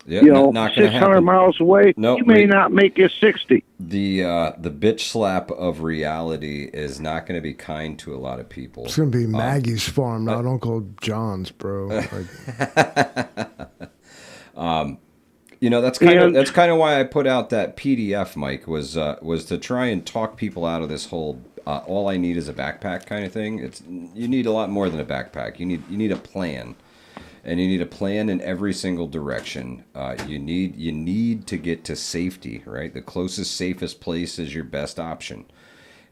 not 600 miles away, you may not make it 60. The bitch slap of reality is not going to be kind to a lot of people. It's going to be Maggie's farm, not Uncle John's, bro. That's kind of why I put out that PDF, Mike, was to try and talk people out of this whole all I need is a backpack kind of thing. You need a lot more than a backpack. You need a plan. And you need a plan in every single direction. You need to get to safety, right? The closest, safest place is your best option.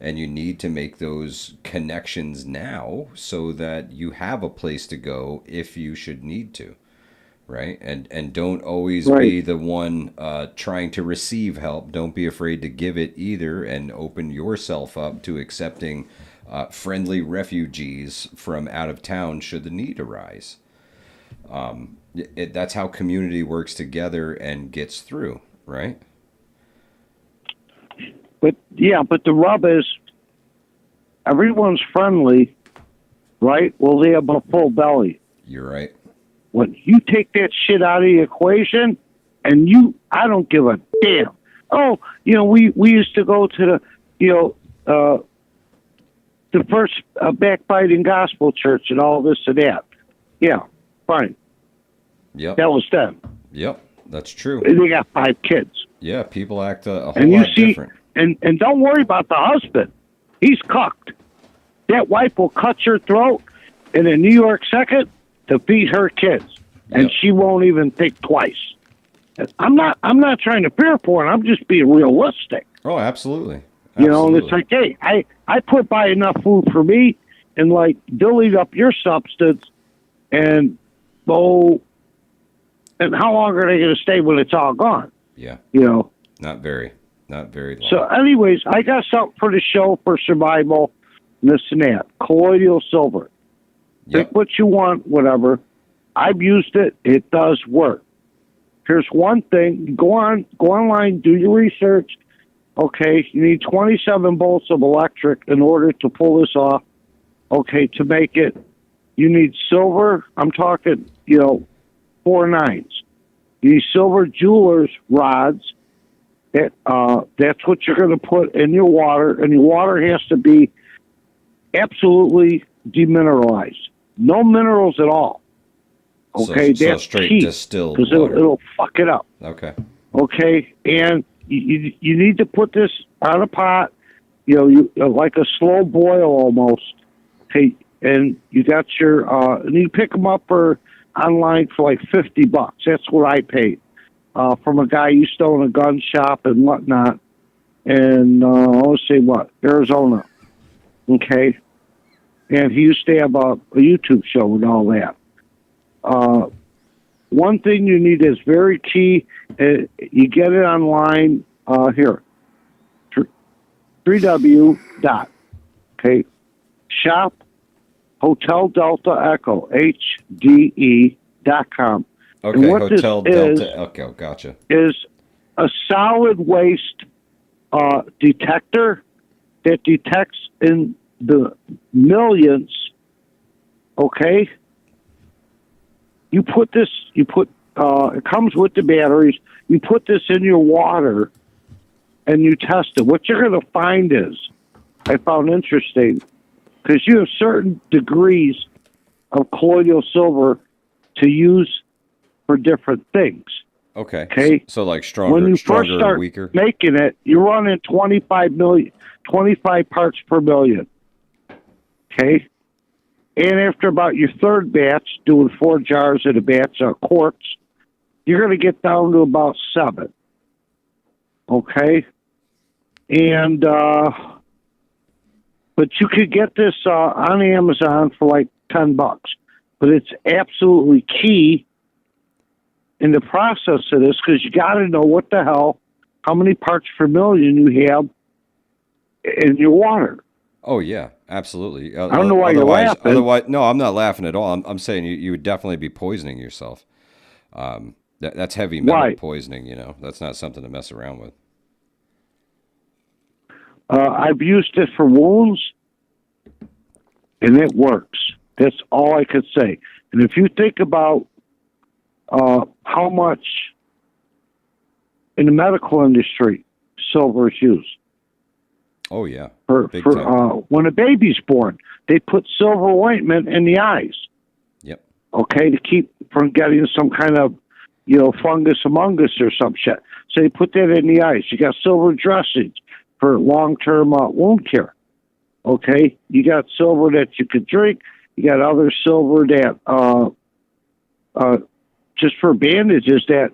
And you need to make those connections now so that you have a place to go if you should need to, right? And don't always be the one trying to receive help. Don't be afraid to give it either, and open yourself up to accepting friendly refugees from out of town should the need arise. That's how community works together and gets through, right? But the rub is everyone's friendly, right? Well, they have a full belly. You're right. When you take that shit out of the equation, and I don't give a damn. Oh, we used to go to the first backbiting gospel church and all this and that. Yeah. Fine. Yep. That was them. Yep. That's true. They got 5 kids. Yeah, people act a whole lot different. And don't worry about the husband. He's cucked. That wife will cut your throat in a New York second to feed her kids. And she won't even think twice. I'm not trying to fear for it. I'm just being realistic. Oh, absolutely. And it's like, hey, I put by enough food for me, and like dillied up your substance, and and how long are they going to stay when it's all gone? Yeah. Not very long. So anyways, I got something for the show for survival, this and that. Colloidal silver. Pick what you want, whatever. I've used it. It does work. Here's one thing. Go online, do your research. Okay, you need 27 volts of electric in order to pull this off. Okay, to make it, you need silver. I'm talking, 4 nines. You need silver jeweler's rods. That's what you're going to put in your water, and your water has to be absolutely demineralized. No minerals at all. Okay, so that's straight cheap, distilled because water. it'll fuck it up. Okay, and you need to put this on a pot, like a slow boil almost. Okay, and you got your and you pick them up online for like $50. That's what I paid from a guy used to own a gun shop and whatnot. And let's see Arizona. Okay, and he used to have a YouTube show and all that. One thing you need is very key. You get it online here. 3W dot. Okay. Shop Hotel Delta Echo HDE.com. Okay, and what Hotel this Delta Echo. Gotcha. Is a solid waste detector that detects in the millions. Okay. It comes with the batteries. You put this in your water and you test it. What you're going to find is, I found interesting, because you have certain degrees of colloidal silver to use for different things. Okay. Okay. So like stronger, when you first or start weaker. making it, you're running 25 parts per million. Okay. And after about your third batch, doing 4 jars in a batch of quartz, you're going to get down to about 7. Okay. And, but you could get this on Amazon for like $10. But it's absolutely key in the process of this, because you got to know what the hell, how many parts per million you have in your water. Oh yeah, absolutely. I don't know why you're laughing. Otherwise, no, I'm not laughing at all. I'm saying you would definitely be poisoning yourself. That's heavy metal poisoning. That's not something to mess around with. I've used it for wounds, and it works. That's all I could say. And if you think about how much in the medical industry silver is used. Oh yeah, for when a baby's born, they put silver ointment in the eyes. Yep. Okay, to keep from getting some kind of fungus among us or some shit. So they put that in the eyes. You got silver dressings for long-term wound care. Okay, you got silver that you could drink. You got other silver that just for bandages that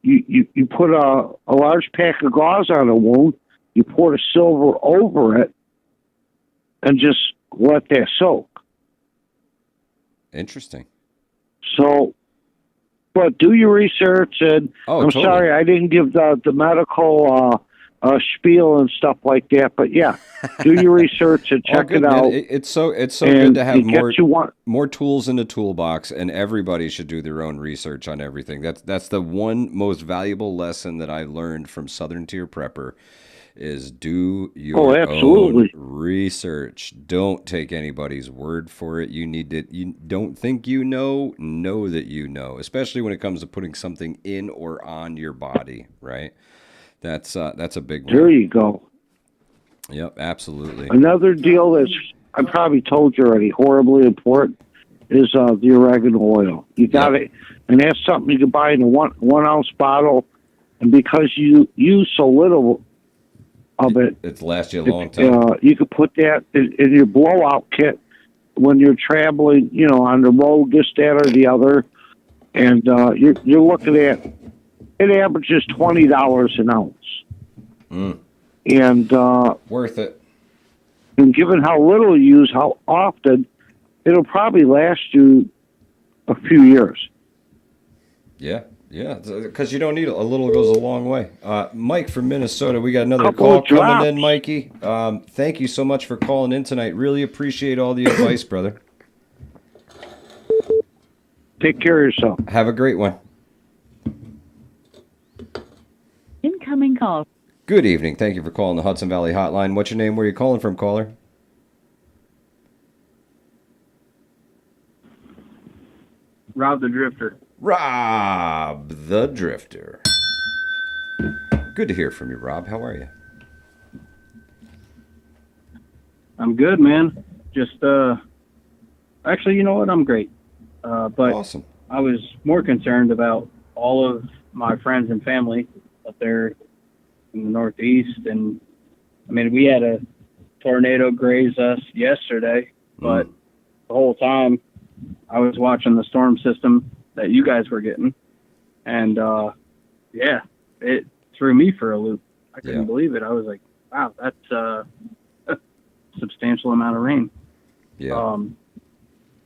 you put a large pack of gauze on a wound. You pour the silver over it and just let that soak. Interesting. So, but do your research. And I'm sorry I didn't give the medical spiel and stuff like that. But yeah, do your research and check it out. It's so good to have more tools in the toolbox, and everybody should do their own research on everything. That's the one most valuable lesson that I learned from Southern Tier Prepper. Is do your own research. Don't take anybody's word for it. You don't think know that you know, especially when it comes to putting something in or on your body, right? That's a big one. There you go. Yep, absolutely. Another deal that's, I probably told you already, horribly important is the oregano oil. You got it, and that's something you can buy in a one ounce bottle, and because you use so little of it, it's last you a long time. You could put that in your blowout kit when you're traveling, on the road, this, that, or the other, and you're looking at it averages $20 an ounce, and worth it. And given how little you use, how often, it'll probably last you a few years. Yeah. Yeah, because you don't need a little goes a long way. Mike from Minnesota, we got another call coming in, Mikey. Thank you so much for calling in tonight. Really appreciate all the advice, brother. Take care of yourself. Have a great one. Incoming call. Good evening. Thank you for calling the Hudson Valley Hotline. What's your name? Where are you calling from, caller? Rob the Drifter. Rob the Drifter. Good to hear from you, Rob. How are you? I'm good, man. Just, actually, you know what? I'm great. But awesome. I was more concerned about all of my friends and family up there in the Northeast. And, I mean, we had a tornado graze us yesterday, but the whole time I was watching the storm system that you guys were getting. And, yeah, it threw me for a loop. I couldn't believe it. I was like, wow, that's a substantial amount of rain. Yeah.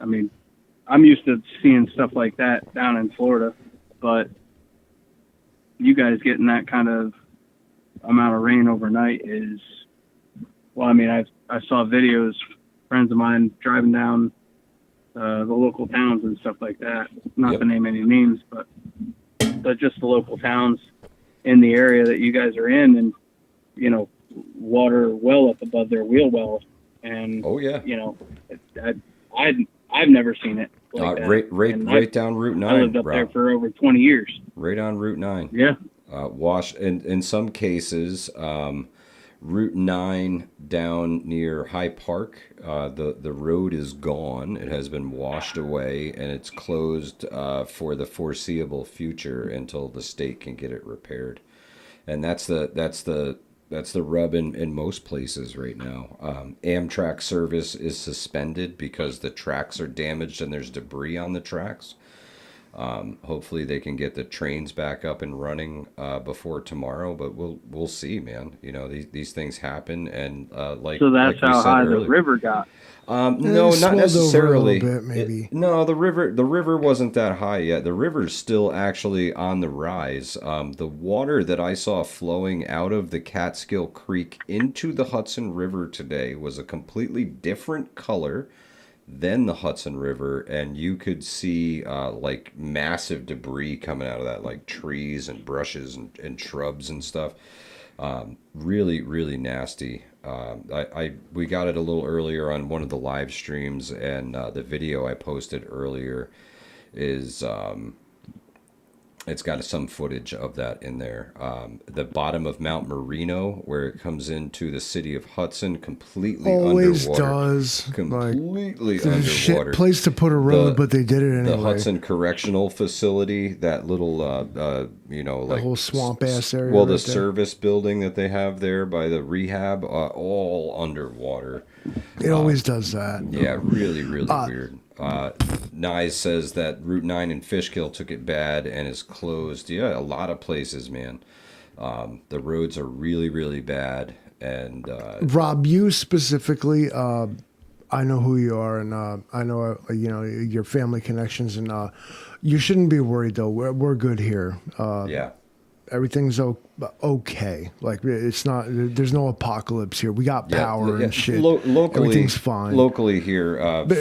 I mean, I'm used to seeing stuff like that down in Florida, but you guys getting that kind of amount of rain overnight is, well, I mean, I saw videos, friends of mine driving down the local towns and stuff like that. Not to name any names, but just the local towns in the area that you guys are in, and water well up above their wheel well, and I've never seen it like that. Right down Route 9. I lived up there for over 20 years. Right on Route 9. Yeah. Wash in some cases, Route 9 down near High Park, the road is gone. It has been washed away, and it's closed for the foreseeable future until the state can get it repaired. And that's the rub in most places right now. Amtrak service is suspended because the tracks are damaged and there's debris on the tracks. Hopefully they can get the trains back up and running before tomorrow, but we'll see, man. These things happen, and so that's how high the river got. No, not necessarily. A little bit, maybe. No, the river wasn't that high yet. The river's still actually on the rise. The water that I saw flowing out of the Catskill Creek into the Hudson River today was a completely different color than the Hudson River, and you could see like massive debris coming out of that, like trees and brushes and shrubs and stuff. Really, really nasty. We got it a little earlier on one of the live streams, and the video I posted earlier is it's got some footage of that in there. The bottom of Mount Merino, where it comes into the city of Hudson, completely always underwater. does. Completely It's a underwater. shit place to put a road, but they did it anyway. The Hudson Correctional Facility, that little, the whole swamp ass area. Well, the service building that they have there by the rehab, all underwater. It always does that. Yeah, really, really weird. Nyes says that Route 9 in Fishkill took it bad and is closed. Yeah, a lot of places, man. The roads are really, really bad. And Rob, you specifically, I know who you are, and I know your family connections, and you shouldn't be worried though. We're good here. Yeah. Everything's okay. Like, it's not. There's no apocalypse here. We got power and shit. Locally, everything's fine. Locally here,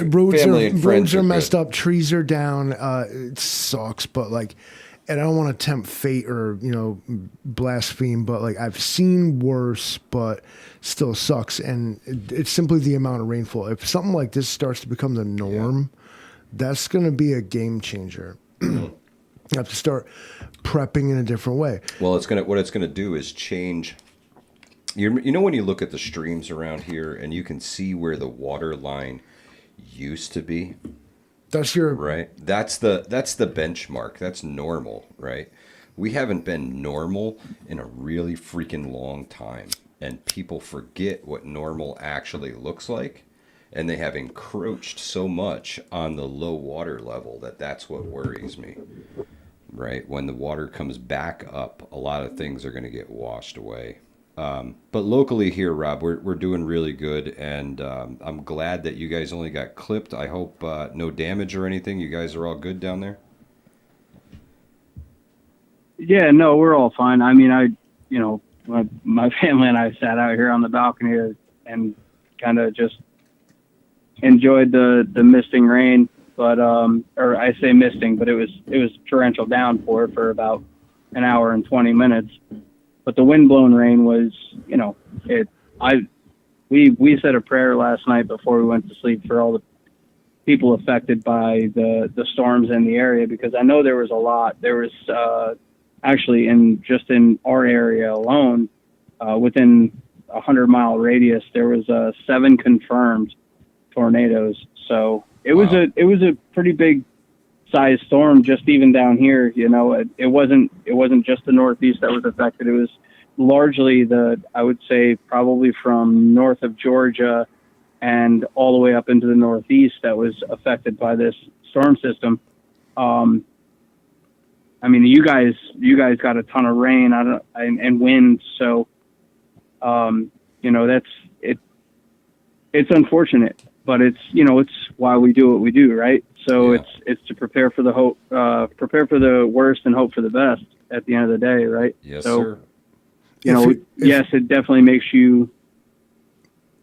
roads are messed up. Trees are down. It sucks, but like, and I don't want to tempt fate or blaspheme, but like, I've seen worse, but still sucks. And it's simply the amount of rainfall. If something like this starts to become the norm, that's going to be a game changer. You have to start prepping in a different way. Well, what it's gonna do is change. You know when you look at the streams around here and you can see where the water line used to be. That's your right. That's the benchmark. That's normal, right? We haven't been normal in a really freaking long time, and people forget what normal actually looks like. And they have encroached so much on the low water level that's what worries me. Right? When the water comes back up, a lot of things are going to get washed away. But locally here, Rob, we're doing really good, and I'm glad that you guys only got clipped. I hope no damage or anything. You guys are all good down there? Yeah, no, we're all fine. I mean, my family and I sat out here on the balcony and kind of just enjoyed the misting rain. But or I say misting, but it was torrential downpour for about an hour and 20 minutes. But the windblown rain was, we said a prayer last night before we went to sleep for all the people affected by the storms in the area, because I know there was a lot. There was actually in our area alone, within a 100-mile radius, there was 7 confirmed tornadoes. So it was a pretty big size storm, just even down here. It wasn't just the Northeast that was affected. It was largely I would say probably from north of Georgia and all the way up into the Northeast that was affected by this storm system. I mean, you guys got a ton of rain and wind, so that's it. It's unfortunate, but it's why we do what we do, right? So it's to prepare for the worst and hope for the best at the end of the day, right? Yes, so, sir. Yes, it definitely makes you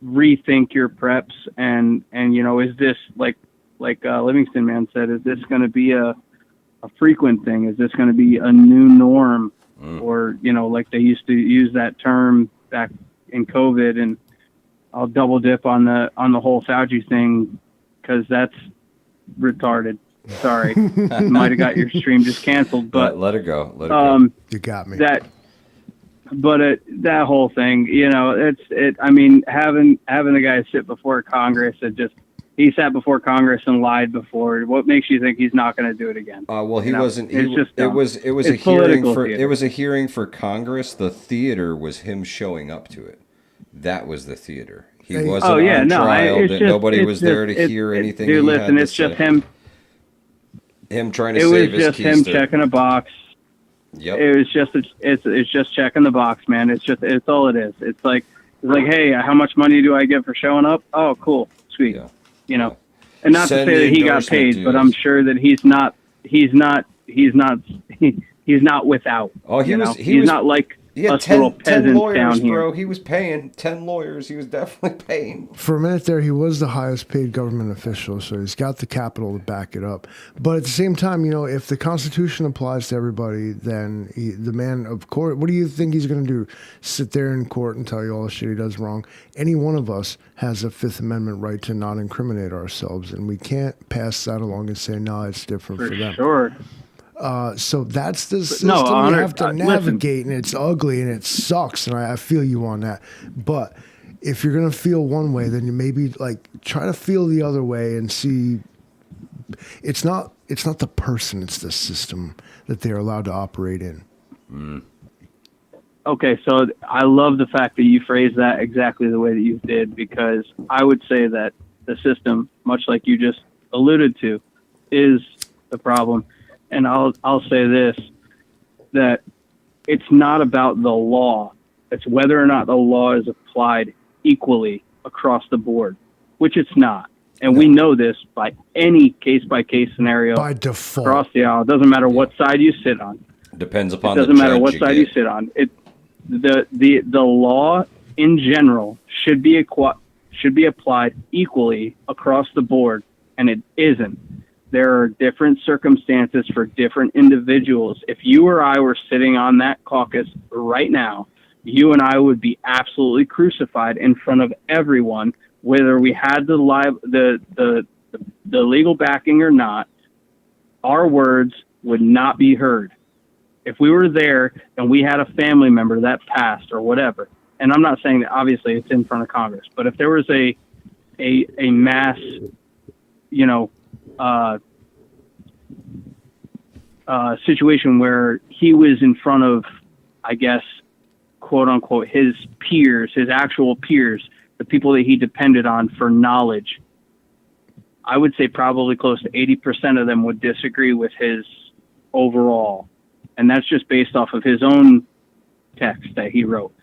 rethink your preps and is this like Livingston Man said, is this going to be a frequent thing? Is this going to be a new norm? Or like they used to use that term back in COVID, and I'll double dip on the whole Fauci thing because that's retarded. Sorry, might have got your stream just canceled, but let it go. Let it go. You got me. That whole thing, I mean, having the guy sit before Congress and he sat before Congress and lied before. What makes you think he's not going to do it again? Well, he wasn't. It's just it was it's a hearing for theater. it was a hearing for Congress. The theater was him showing up to it. That was the theater. He wasn't on trial. Nobody was there to hear anything. Dude, he listen, had it's to just say. Him trying to save his just him keister. checking a box. Yep. It was just it's just checking the box, man. It's all it is. It's like, hey, how much money do I get for showing up? Oh, cool, sweet. Yeah. And not Send to say the that he got endorsement paid, dues. but I'm sure that he's not without. Oh, he's not like He had us little 10 peasants lawyers, down here. bro. He was paying 10 lawyers. He was definitely paying. For a minute there, he was the highest paid government official, so he's got the capital to back it up. But at the same time, if the Constitution applies to everybody, then the man of court, what do you think he's going to do? Sit there in court and tell you all the shit he does wrong? Any one of us has a Fifth Amendment right to not incriminate ourselves, and we can't pass that along and say, no, it's different for them. Sure. So that's the system no, you have to listen. navigate, and it's ugly and it sucks, and I feel you on that. But if you're gonna feel one way, then you maybe try to feel the other way and see. It's not the person; it's the system that they're allowed to operate in. Okay, so I love the fact that you phrased that exactly the way that you did, because I would say that the system, much like you just alluded to, is the problem. And I'll say this, that it's not about the law. It's whether or not the law is applied equally across the board, which it's not. And we know this by any case-by-case scenario. By default. Across the aisle. It doesn't matter what side you sit on. Depends upon it doesn't matter what side you sit on. The law in general should be applied equally across the board, and it isn't. There are different circumstances for different individuals. If you or I were sitting on that caucus right now, you and I would be absolutely crucified in front of everyone, whether we had the legal backing or not. Our words would not be heard. If we were there and we had a family member that passed or whatever, and I'm not saying that obviously it's in front of Congress, but if there was a mass, situation where he was in front of, I guess, quote unquote, his peers, his actual peers, the people that he depended on for knowledge, I would say probably close to 80% of them would disagree with his overall. And that's just based off of his own text that he wrote.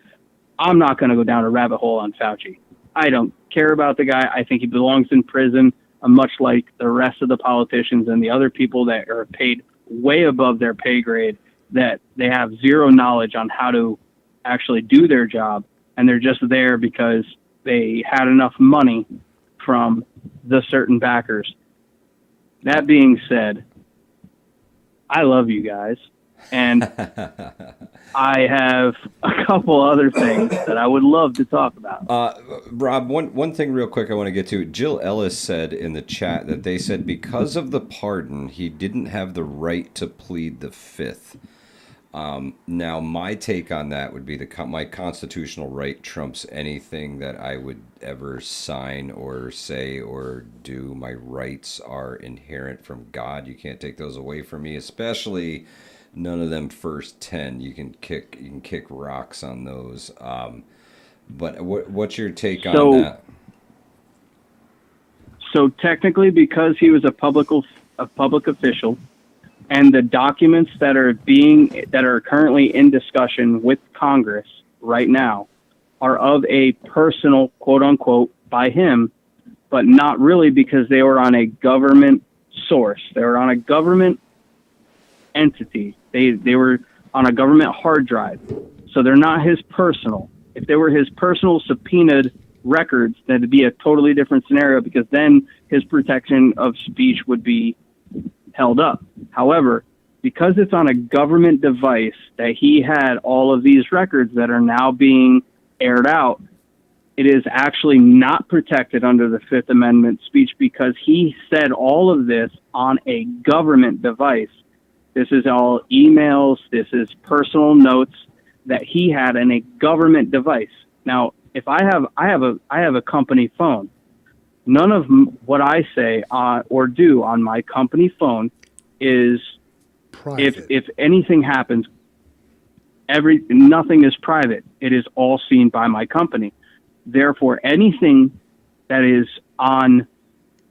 I'm not going to go down a rabbit hole on Fauci. I don't care about the guy. I think he belongs in prison, much like the rest of the politicians and the other people that are paid way above their pay grade, that they have zero knowledge on how to actually do their job. And they're just there because they had enough money from the certain backers. That being said, I love you guys. And I have a couple other things that I would love to talk about. Rob, one thing real quick I want to get to. Jill Ellis said in the chat that they said because of the pardon, he didn't have the right to plead the fifth. Now, my take on that would be my constitutional right trumps anything that I would ever sign or say or do. My rights are inherent from God. You can't take those away from me, especially none of them first 10. You can kick rocks on those. But what's your take on that? So technically, because he was a public official, and the documents that are currently in discussion with Congress right now are of a personal, quote unquote, by him, but not really, because they were on a government source. They were on a government entity. They were on a government hard drive. So they're not his personal. If they were his personal subpoenaed records, then it'd be a totally different scenario, because then his protection of speech would be held up. However, because it's on a government device that he had all of these records that are now being aired out, it is actually not protected under the Fifth Amendment speech, because he said all of this on a government device. This is all emails. This is personal notes that he had in a government device. Now, if I have a company phone, none of what I say or do on my company phone is private. If anything happens, nothing is private. It is all seen by my company. Therefore, anything that is on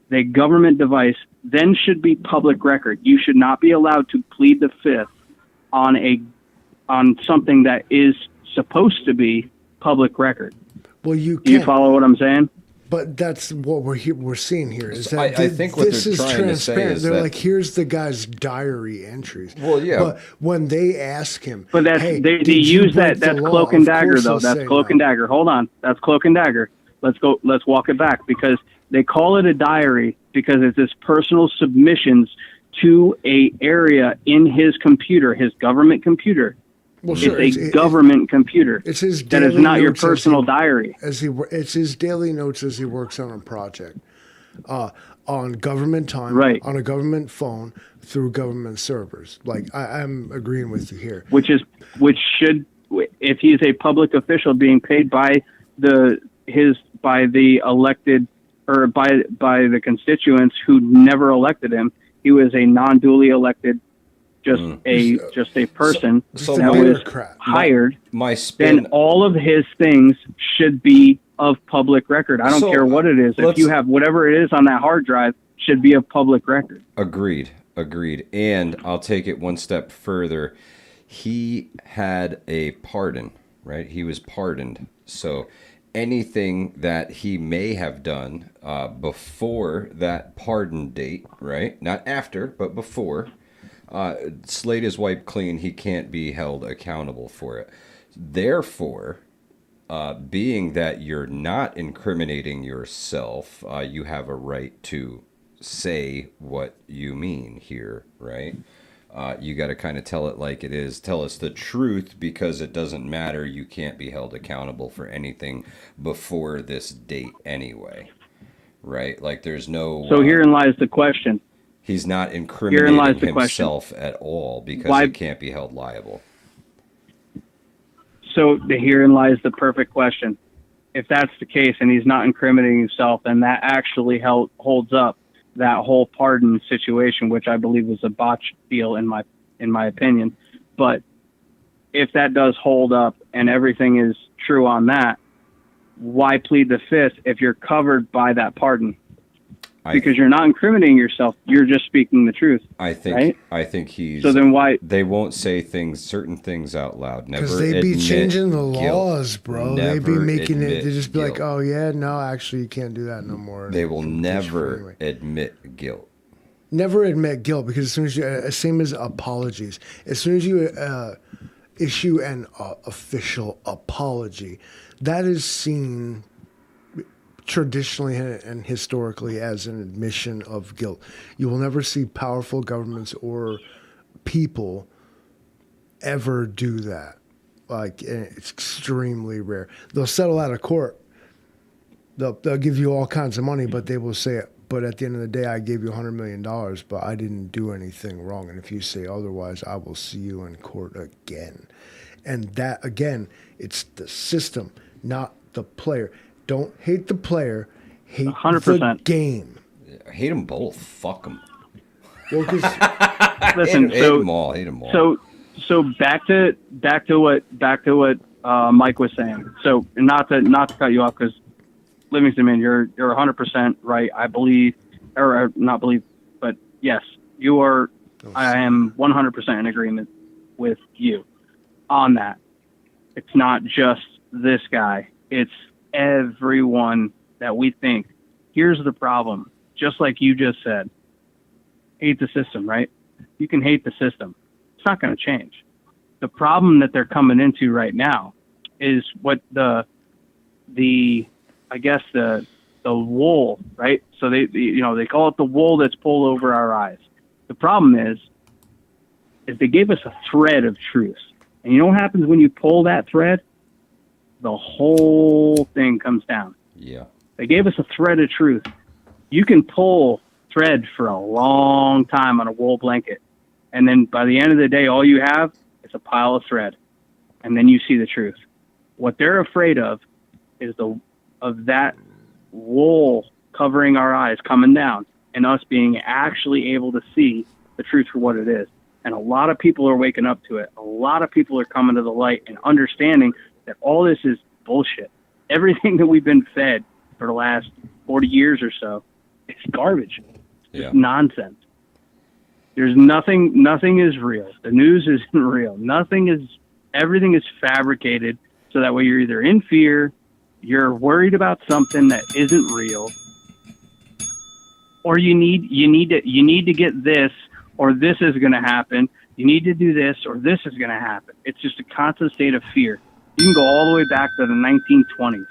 the government device then should be public record. You should not be allowed to plead the Fifth on something that is supposed to be public record. Well, Do you follow what I'm saying? But that's what we're seeing here. Is that I think what this they're is trying to say transparent? is They're that, like, here's the guy's diary entries. Well, yeah. But when they ask him, But that's hey, they did you use break that. the That's law? cloak and Of dagger, course though. they'll That's say cloak no. and dagger. Hold on. That's cloak and dagger. Let's go. Let's walk it back, because they call it a diary because it's his personal submissions to a area in his computer, his government computer. Well, sure, it's a government computer. It's his that is daily not your notes as personal he- diary. It's his daily notes as he works on a project, on government time, Right. on a government phone, through government servers. Like I'm agreeing with you here. Which should, if he's a public official being paid by the elected, or by the constituents who never elected him, he was a non-duly elected, just a person So that my- was bureaucrat. hired. my spin. Then all of his things should be of public record. I don't So, care what it is. If let's- you have whatever it is on that hard drive, should be of public record. Agreed. And I'll take it one step further. He had a pardon, right? He was pardoned. So anything that he may have done before that pardon date, right? Not after, but before, slate is wiped clean. He can't be held accountable for it. Therefore, being that you're not incriminating yourself, you have a right to say what you mean here, right? You got to kind of tell it like it is. Tell us the truth, because it doesn't matter. You can't be held accountable for anything before this date anyway, right? Like there's no... So herein lies the question. He's not lies incriminating the question. himself at all, because Why- he can't be held liable. So herein lies the perfect question. If that's the case and he's not incriminating himself, then that actually holds up that whole pardon situation, which I believe was a botched deal in my opinion. But if that does hold up and everything is true on that, why plead the Fifth if you're covered by that pardon? Because you're not incriminating yourself, you're just speaking the truth. I think right? I think he's... So then why... They won't say certain things out loud. Never Because they be admit changing the guilt. laws, bro. They be Never making it. admit They just be like, guilt. oh yeah, no, actually, you can't do that no more. They will Anyway. never admit guilt. Never admit guilt, because as soon as you, same as apologies, as soon as you issue an official apology, that is seen traditionally and historically as an admission of guilt. You will never see powerful governments or people ever do that. Like, it's extremely rare. They'll settle out of court. They'll give you all kinds of money, but they will say, but at the end of the day, I gave you $100 million, but I didn't do anything wrong. And if you say otherwise, I will see you in court again. And that, again, it's the system, not the player. Don't hate the player, hate 100%. the game. I hate them both. Fuck them. Well, 'cause Listen, Hate them all. Hate them all. So back to what Mike was saying. So not to cut you off, because Livingston, man, you're 100% right. I believe, or not believe, but yes, you are. I am 100% in agreement with you on that. It's not just this guy. It's everyone that we think here's the problem. Just like you just said, hate the system, right? You can hate the system. It's not going to change. The problem that they're coming into right now is what the wool, right? So they call it the wool that's pulled over our eyes. The problem is they gave us a thread of truth. And you know what happens when you pull that thread? The whole thing comes down. Yeah. They gave us a thread of truth. You can pull thread for a long time on a wool blanket. And then by the end of the day, all you have is a pile of thread. And then you see the truth. What they're afraid of is that wool covering our eyes coming down and us being actually able to see the truth for what it is. And a lot of people are waking up to it. A lot of people are coming to the light and understanding that all this is bullshit. Everything that we've been fed for the last 40 years or so, it's garbage. It's just nonsense. There's nothing is real. The news isn't real. Everything is fabricated so that way you're either in fear, you're worried about something that isn't real, or you need to get this, or this is going to happen. You need to do this, or this is going to happen. It's just a constant state of fear. You can go all the way back to the 1920s.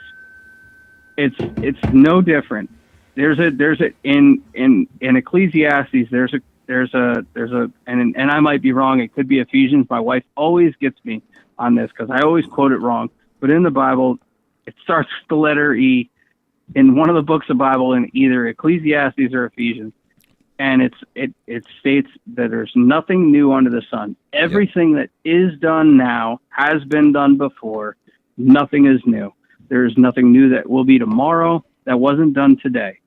It's no different. In Ecclesiastes and I might be wrong. It could be Ephesians. My wife always gets me on this because I always quote it wrong. But in the Bible, it starts with the letter E in one of the books of the Bible in either Ecclesiastes or Ephesians. And it states that there's nothing new under the sun. Everything that is done now has been done before. Nothing is new. There's nothing new that will be tomorrow that wasn't done today.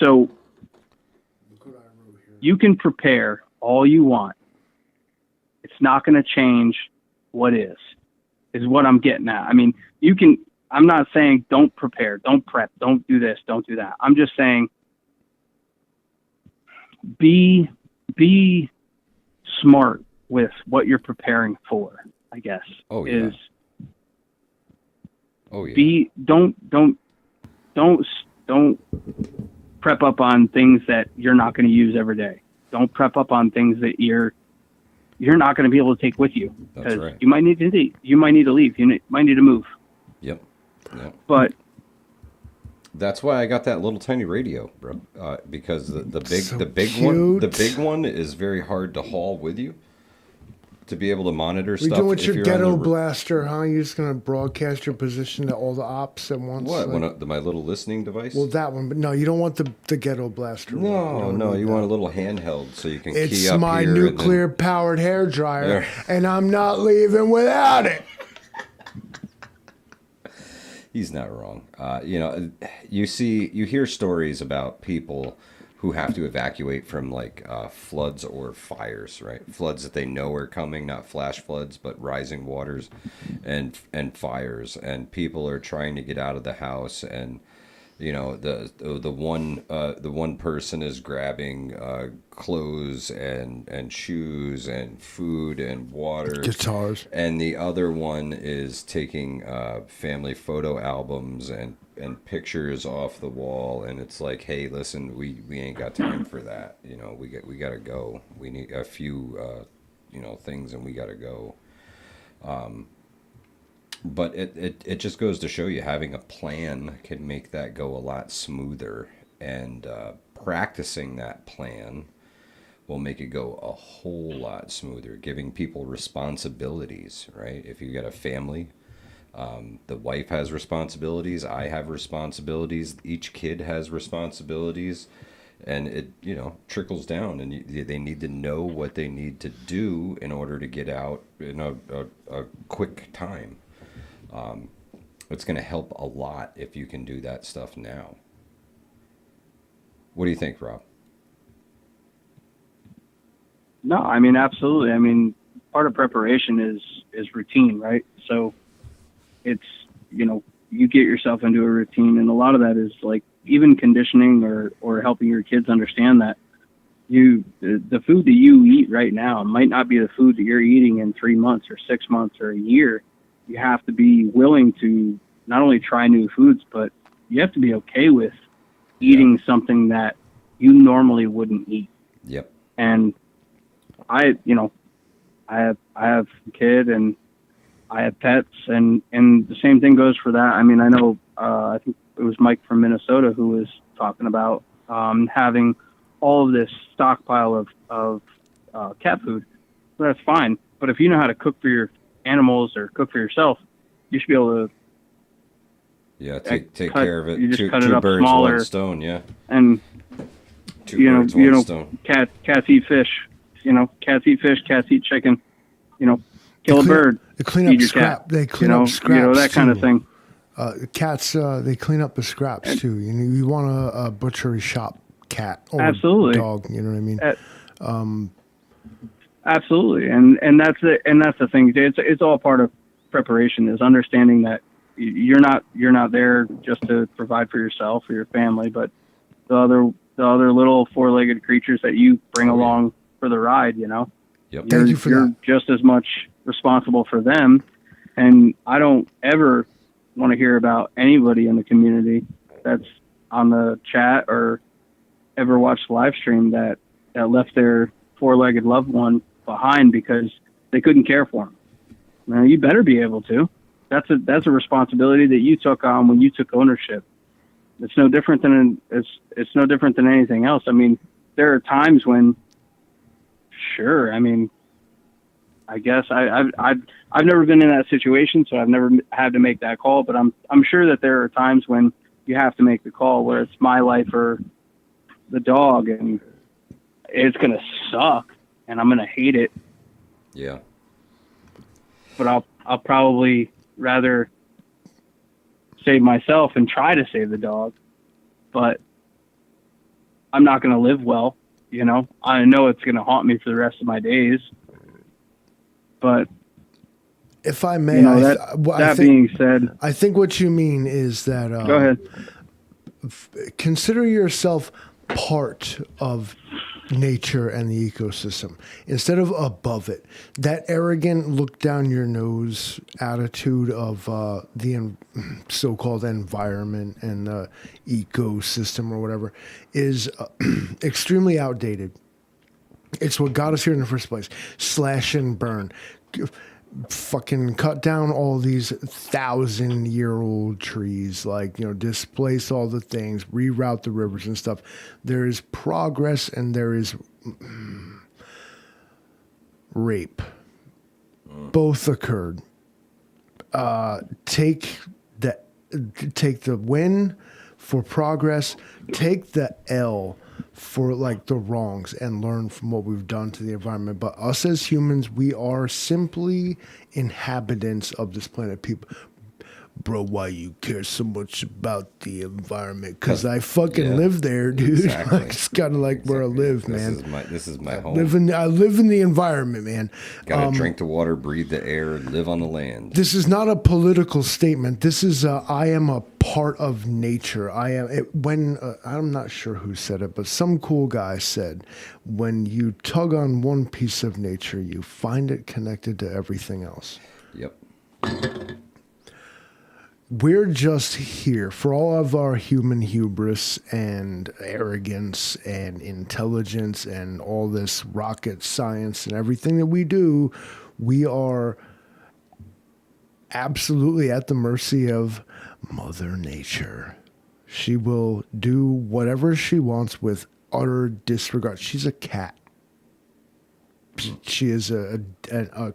So you can prepare all you want. It's not going to change what is what I'm getting at. I mean, I'm not saying don't prepare, don't prep, don't do this, don't do that. I'm just saying be smart with what you're preparing for, I guess. Oh, yeah. Don't prep up on things that you're not going to use every day. Don't prep up on things that you're not going to be able to take with you. That's right. You might need to leave. You might need to move. Yep. But that's why I got that little tiny radio, bro. Because the big one is very hard to haul with you. To be able to monitor stuff. You doing with your ghetto blaster, huh? You're just going to broadcast your position to all the ops at once? What? My little listening device? Well, that one. But no, you don't want the ghetto blaster. No. You want a little handheld so you can key up here. It's my nuclear-powered hairdryer, and I'm not leaving without it. He's not wrong. You hear stories about people who have to evacuate from floods or fires, right? Floods that they know are coming, not flash floods, but rising waters and fires. And people are trying to get out of the house, and the one person is grabbing clothes and shoes and food and water, guitars, and the other one is taking family photo albums and pictures off the wall. And it's like, hey, listen, we ain't got time for that. We gotta go. We need a few things, and we gotta go. But it just goes to show you, having a plan can make that go a lot smoother, and practicing that plan will make it go a whole lot smoother. Giving people responsibilities, right? If you got a family, the wife has responsibilities, I have responsibilities, each kid has responsibilities, and it trickles down, and they need to know what they need to do in order to get out in a quick time. It's going to help a lot if you can do that stuff now. What do you think, Rob? No, I mean, absolutely. I mean, part of preparation is routine, right? So it's, you get yourself into a routine, and a lot of that is like even conditioning or helping your kids understand that the food that you eat right now might not be the food that you're eating in 3 months or 6 months or a year. You have to be willing to not only try new foods, but you have to be okay with eating something that you normally wouldn't eat. Yep. And I have a kid and I have pets, and the same thing goes for that. I mean, I know, I think it was Mike from Minnesota who was talking about having all of this stockpile of cat food. So that's fine. But if you know how to cook for your animals or cook for yourself, you should be able to. Yeah, take care of it. You just two cut it up birds, smaller. one stone. Yeah. And Two birds, one stone. Cats eat fish. Cats eat fish. Cats eat chicken. Kill a bird. They clean feed up your scrap. cat. They clean up scraps. That kind of thing. Cats, they clean up the scraps too. You want a butchery shop cat or Absolutely. dog. You know what I mean? Absolutely, and that's it. And that's the thing. It's all part of preparation. Is understanding that you're not there just to provide for yourself or your family, but the other little four-legged creatures that you bring along for the ride. Yep. Thank you for you're that. just as much responsible for them. And I don't ever want to hear about anybody in the community that's on the chat or ever watched the live stream that left their four-legged loved one behind because they couldn't care for him. Now, you better be able to. That's a responsibility that you took on when you took ownership. It's no different than it's no different than anything else. I mean, there are times when, sure. I mean, I guess I've never been in that situation, so I've never had to make that call. But I'm sure that there are times when you have to make the call where it's my life or the dog, and it's gonna suck, and I'm gonna hate it. Yeah. But I'll probably rather save myself and try to save the dog, but I'm not gonna live well. I know it's gonna haunt me for the rest of my days. But if I may, being said, I think what you mean is that go ahead. Consider yourself part of nature and the ecosystem instead of above it. That arrogant look down your nose attitude of the so-called environment and the ecosystem or whatever is extremely outdated. It's what got us here in the first place. Slash and burn. Fucking cut down all these 1,000-year-old trees, displace all the things, reroute the rivers and stuff. There is progress and there is rape. Both occurred. Take the win for progress. Take the L for the wrongs and learn from what we've done to the environment. But us as humans, we are simply inhabitants of this planet. People, bro, why you care so much about the environment? Because I fucking live there, dude. Exactly. It's kind of where I live, man. This is my home. I live in the environment, man. Gotta drink the water, breathe the air, live on the land. This is not a political statement. This is I am a part of nature. I'm not sure who said it, but some cool guy said, when you tug on one piece of nature, you find it connected to everything else. Yep. We're just here for all of our human hubris and arrogance and intelligence and all this rocket science and everything that we do. We are absolutely at the mercy of Mother Nature. She will do whatever she wants with utter disregard. She's a cat. She is a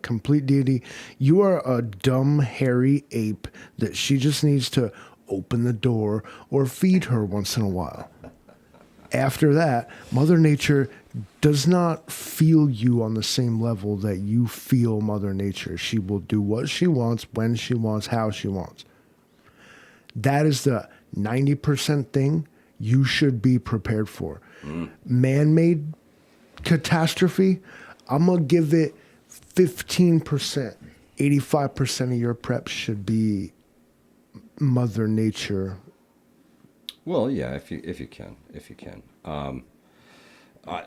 complete deity. You are a dumb, hairy ape that she just needs to open the door or feed her once in a while. After that, Mother Nature does not feel you on the same level that you feel Mother Nature. She will do what she wants, when she wants, how she wants. That is the 90% thing you should be prepared for. Man-made catastrophe, I'm going to give it 15%. 85% of your prep should be Mother Nature. Well, yeah, if you can.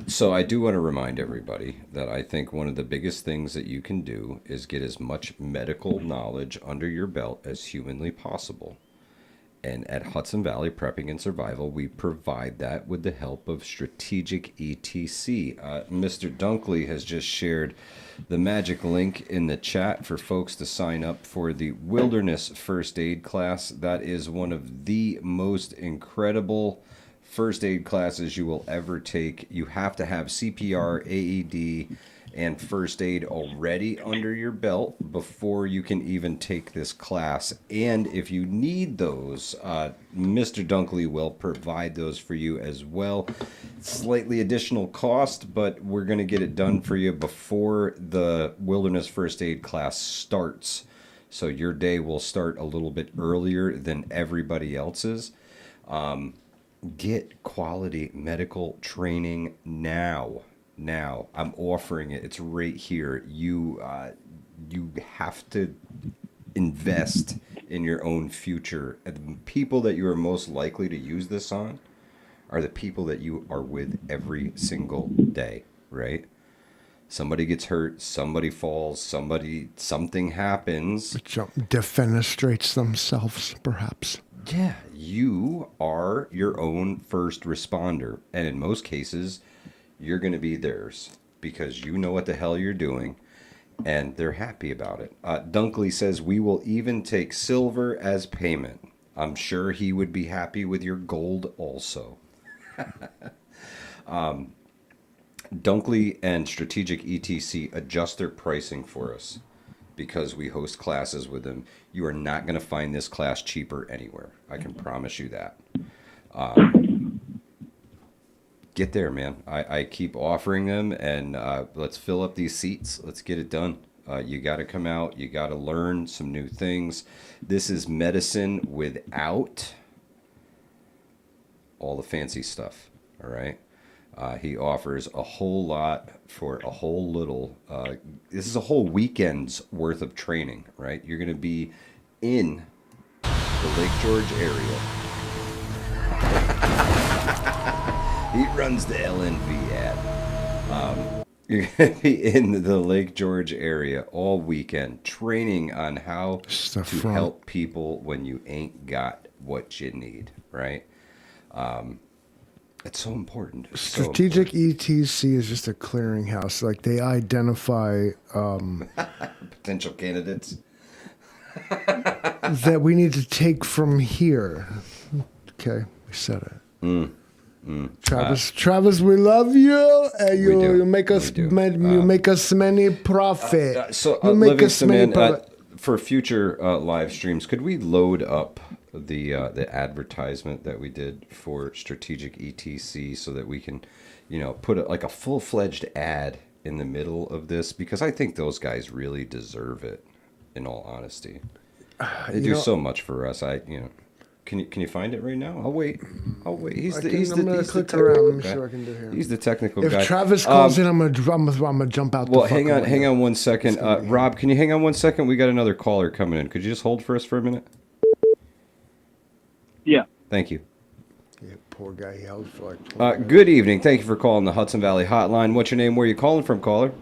So I do want to remind everybody that I think one of the biggest things that you can do is get as much medical knowledge under your belt as humanly possible. And at Hudson Valley Prepping and Survival, we provide that with the help of Strategic ETC. Mr. Dunkley has just shared the magic link in the chat for folks to sign up for the Wilderness First Aid class. That is one of the most incredible first aid classes you will ever take. You have to have CPR, AED, and first aid already under your belt before you can even take this class. And if you need those, Mr. Dunkley will provide those for you as well. Slightly additional cost, but we're going to get it done for you before the Wilderness First Aid class starts. So your day will start a little bit earlier than everybody else's. Get quality medical training now. Now I'm offering it. It's right here. You have to invest in your own future. And the people that you are most likely to use this on are the people that you are with every single day, right? Somebody gets hurt, somebody falls, something happens. Defenestrates themselves, perhaps. Yeah, you are your own first responder. And in most cases, you're going to be theirs because you know what the hell you're doing, and they're happy about it. Dunkley says, we will even take silver as payment. I'm sure he would be happy with your gold also. Dunkley and Strategic ETC adjust their pricing for us because we host classes with them. You are not going to find this class cheaper anywhere. I can promise you that. Get there, man. I keep offering them, and let's fill up these seats. Let's get it done. You got to come out. You got to learn some new things. This is medicine without all the fancy stuff, all right? He offers a whole lot for a whole little. This is a whole weekend's worth of training, right? You're going to be in the Lake George area. He runs the LNV ad. You're going to be in the Lake George area all weekend, training on how to help people when you ain't got what you need, right? It's so important. It's Strategic so important. ETC is just a clearinghouse. Like, they identify potential candidates that we need to take from here. Okay, we said it. Travis, we love you. You make us you make us many profit. You make us many for future live streams. Could we load up the advertisement that we did for Strategic ETC so that we can, put a full-fledged ad in the middle of this, because I think those guys really deserve it. In all honesty, they do so much for us. Can you find it right now? I'll wait. He's the technical guy. He's the technical guy. If Travis calls in, I'm gonna jump out. Well, hang on 1 second. Rob, can you hang on 1 second? We got another caller coming in. Could you just hold for us for a minute? Yeah. Thank you. Yeah, poor guy. He held for like. Good evening. Thank you for calling the Hudson Valley Hotline. What's your name? Where are you calling from, caller?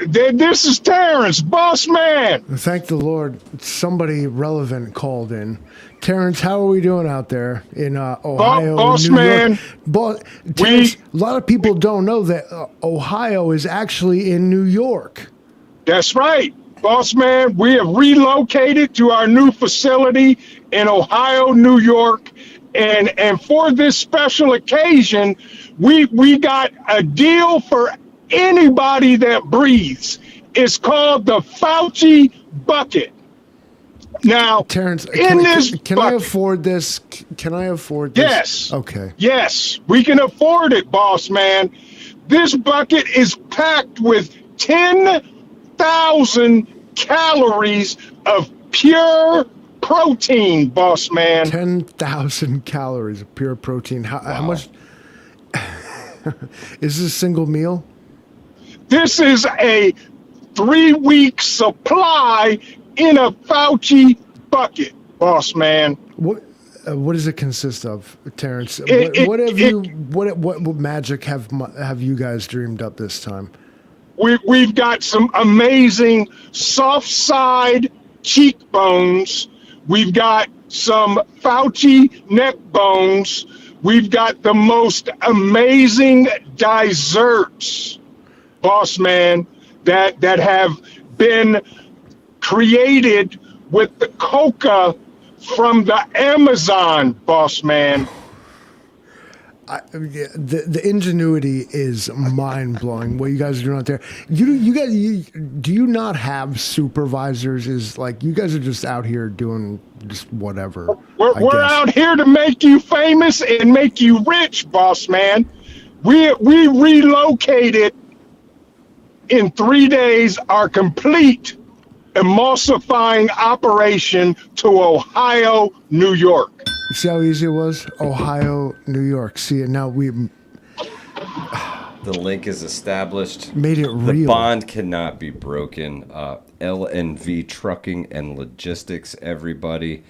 This is Terrence, boss man. Thank the Lord, somebody relevant called in. Terrence, how are we doing out there in Ohio? Boss New man. York? Terrence, a lot of people don't know that Ohio is actually in New York. That's right, boss man. We have relocated to our new facility in Ohio, New York, and for this special occasion, we got a deal for anybody that breathes. It's called the Fauci bucket. Now, Terrence, can I afford this? Can I afford this? Yes. Okay. Yes, we can afford it, boss man. This bucket is packed with 10,000 calories of pure protein, boss man. 10,000 calories of pure protein. How much? Is this a single meal? This is a 3-week supply in a Fauci bucket, boss man. What does it consist of, Terrence? What magic have you guys dreamed up this time? We've got some amazing soft side cheekbones We've got some Fauci neck bones. We've got the most amazing desserts, boss man, that have been created with the coca from the Amazon, boss man. The ingenuity is mind blowing. What you guys are doing out there, do you not have supervisors? Is like you guys are just out here doing just whatever. We're out here to make you famous and make you rich, boss man. We relocated in 3 days our complete emulsifying operation to Ohio, New York. You see how easy it was? Ohio, New York. See it now. We The link is established. made it The real. bond cannot be broken. LNV Trucking and Logistics, everybody.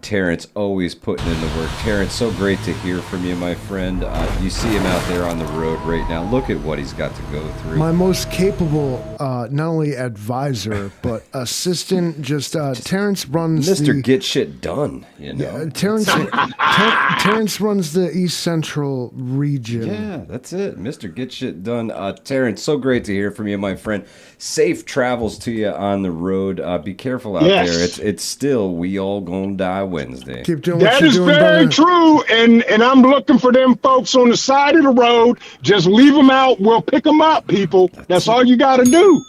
Terrence always putting in the work. Terrence, so great to hear from you, my friend. You see him out there on the road right now. Look at what he's got to go through. My most capable, not only advisor but assistant. Terrence runs Mr. Get Shit Done, you know. Yeah, Terrence runs the East Central region. Yeah, that's it. Mr. Get Shit Done. Terrence, so great to hear from you, my friend. Safe travels to you on the road. Be careful out there. It's still we all gonna die Wednesday. Keep doing what That you're is doing, very brother. true, and I'm looking for them folks on the side of the road. Just leave them out. We'll pick them up, people. That's all you got to do.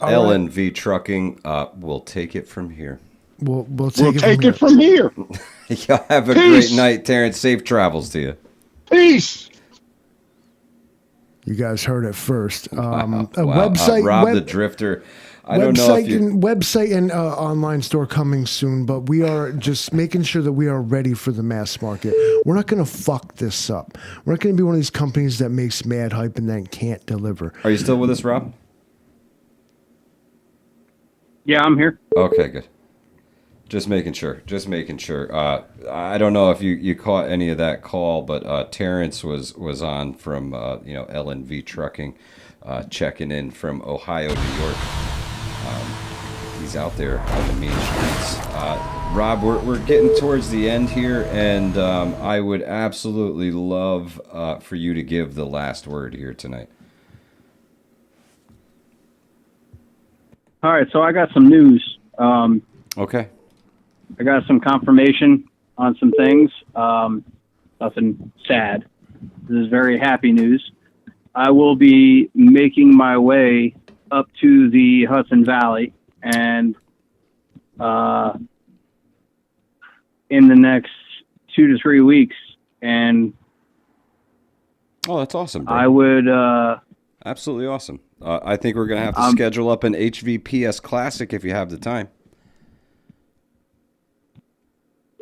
LNV Trucking, we'll take it from here. We'll take it from here. Y'all have a Peace. great night, Terrence. Safe travels to you. Peace. You guys heard it first. A Wow. website, Rob the Drifter. I don't know if you... website and online store coming soon, but we are just making sure that we are ready for the mass market. We're not going to fuck this up. We're not going to be one of these companies that makes mad hype and then can't deliver. Are you still with us, Rob? Yeah, I'm here. Okay, good. Just making sure. I don't know if you caught any of that call, but Terrence was on from LNV Trucking, checking in from Ohio, New York. He's out there on the main streets. Rob, we're getting towards the end here, and I would absolutely love for you to give the last word here tonight. All right, so I got some news. Okay. I got some confirmation on some things. Nothing sad. This is very happy news. I will be making my way up to the Hudson Valley, and in the next 2 to 3 weeks, and Oh, that's awesome, bro. I would Absolutely awesome. I think we're going to have to schedule up an HVPS Classic if you have the time.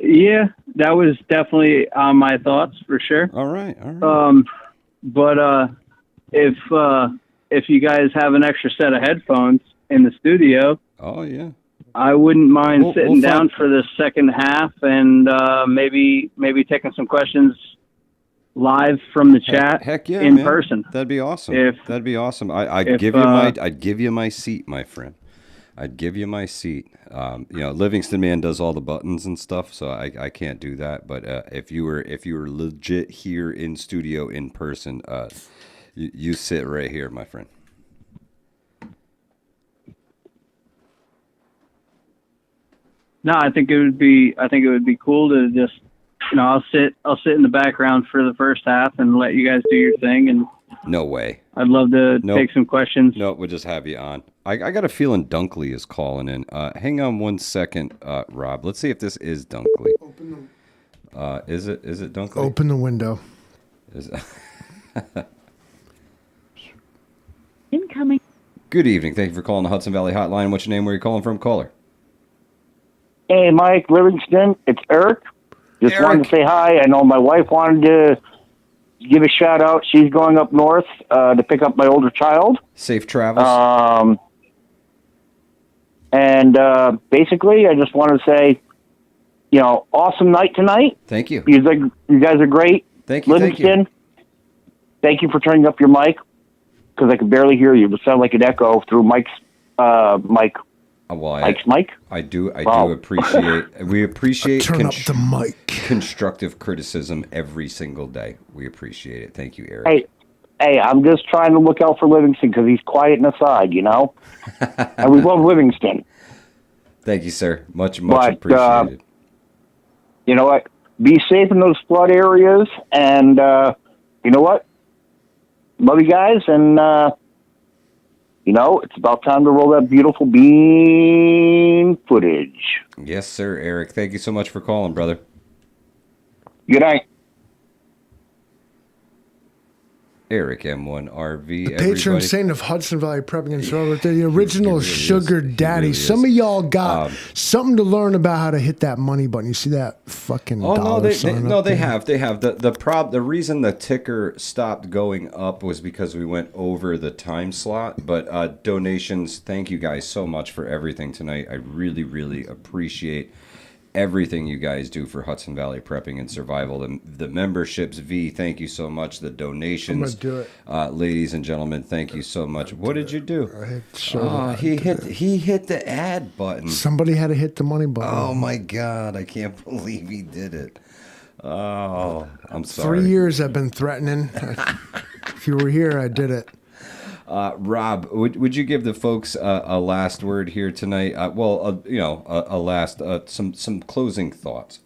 yeah, that was definitely on my thoughts for sure. All right. But if you guys have an extra set of headphones in the studio, Oh, yeah. I wouldn't mind We'll sitting down find- for the second half and maybe taking some questions live from the chat Heck yeah, in man. person. That'd be awesome. If- That'd be awesome. if, I'd give you my seat, my friend. I'd give you my seat. Livingston Man does all the buttons and stuff, so I can't do that. But if you were legit here in studio in person, you sit right here, my friend. No, I think it would be cool to just, I'll sit in the background for the first half and let you guys do your thing, and No way. I'd love to Nope. take some questions. No, we'll just have you on. I got a feeling Dunkley is calling in. Hang on one second, Rob. Let's see if this is Dunkley. Is it Dunkley? Open the window. Is Incoming. Good evening. Thank you for calling the Hudson Valley Hotline. What's your name? Where are you calling from, caller? Hey, Mike Livingston, it's Eric. Just Eric. wanted to say hi. I know my wife wanted to give a shout out. She's going up north to pick up my older child. Safe travels. Basically, I just wanted to say, awesome night tonight. Thank you. You guys are great. Thank you. Livingston, thank you for turning up your mic because I could barely hear you. It sounded like an echo through Mike's mic. Well, Mike's Mike? I do Wow. appreciate. We appreciate Turn up the mic. constructive criticism every single day. We appreciate it. Thank you, Eric. Hey, I'm just trying to look out for Livingston because he's quiet and aside, you know? And we love Livingston. Thank you, sir. Much But, appreciated. You know what? Be safe in those flood areas. And you know what? Love you guys. And, you know, it's about time to roll that beautiful bean footage. Yes, sir, Eric. Thank you so much for calling, brother. Good night. Eric M1RV. The patron saint of Hudson Valley Prepping and Survival, the original sugar daddy. Really Some of y'all got something to learn about how to hit that money button. You see that fucking dollar sign up they there? have. The reason the ticker stopped going up was because we went over the time slot. But donations, thank you guys so much for everything tonight. I really, really appreciate everything you guys do for Hudson Valley Prepping and Survival. The memberships, V, thank you so much. The donations, I'm gonna do it. Ladies and gentlemen, thank you so much. What did you do? He hit the ad button. Somebody had to hit the money button. Oh my God, I can't believe he did it. Oh, I'm sorry. 3 years I've been threatening. If you were here, I did it. Rob, would you give the folks a last word here tonight? A last some closing thoughts.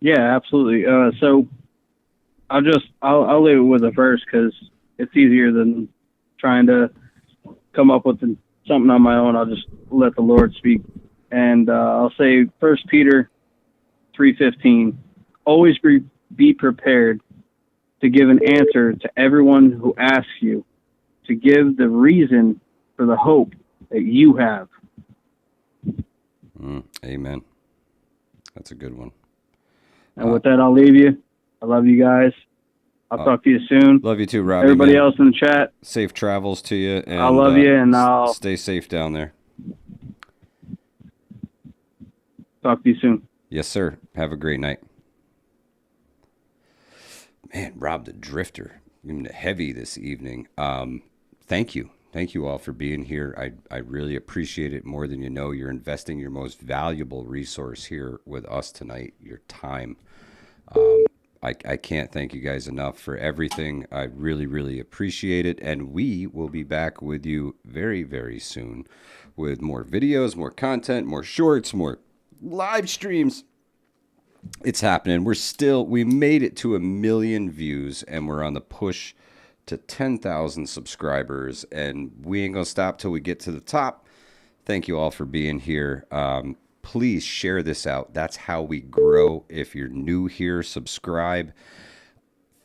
Yeah, absolutely. So I'll leave it with a verse because it's easier than trying to come up with something on my own. I'll just let the Lord speak, and I'll say 1 Peter 3:15. Always be prepared to give an answer to everyone who asks you, to give the reason for the hope that you have. Amen. That's a good one. And with that, I'll leave you. I love you guys. I'll talk to you soon. Love you too, Robbie. Everybody else in the chat. Safe travels to you. And, I love you, and I'll stay safe down there. talk to you soon. Yes, sir. Have a great night. Man, Rob the Drifter, heavy this evening. Thank you. Thank you all for being here. I really appreciate it more than you know. You're investing your most valuable resource here with us tonight, your time. I can't thank you guys enough for everything. I really, really appreciate it. And we will be back with you very, very soon with more videos, more content, more shorts, more live streams. It's happening. We made it to 1 million views, and we're on the push to 10,000 subscribers, and we ain't gonna stop till we get to the top. Thank you all for being here. Please share this out. That's how we grow. If you're new here, subscribe.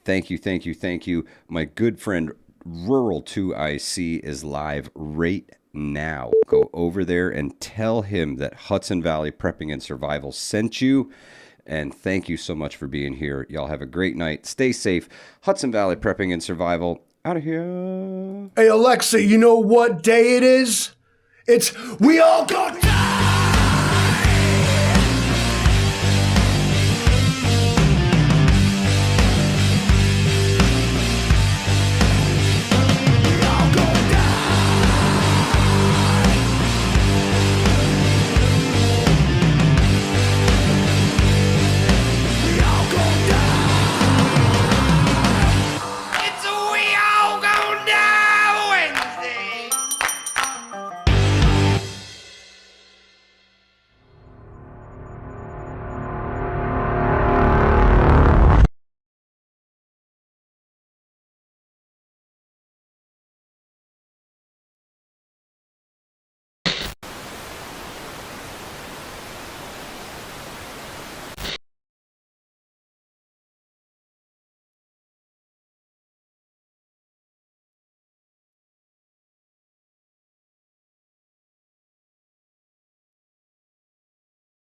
Thank you, thank you, thank you. My good friend Rural 2IC is live right now. Go over there and tell him that Hudson Valley Prepping and Survival sent you. And thank you so much for being here. Y'all have a great night. Stay safe. Hudson Valley Prepping and Survival. Out of here. Hey, Alexa, you know what day it is? It's We All Go Down!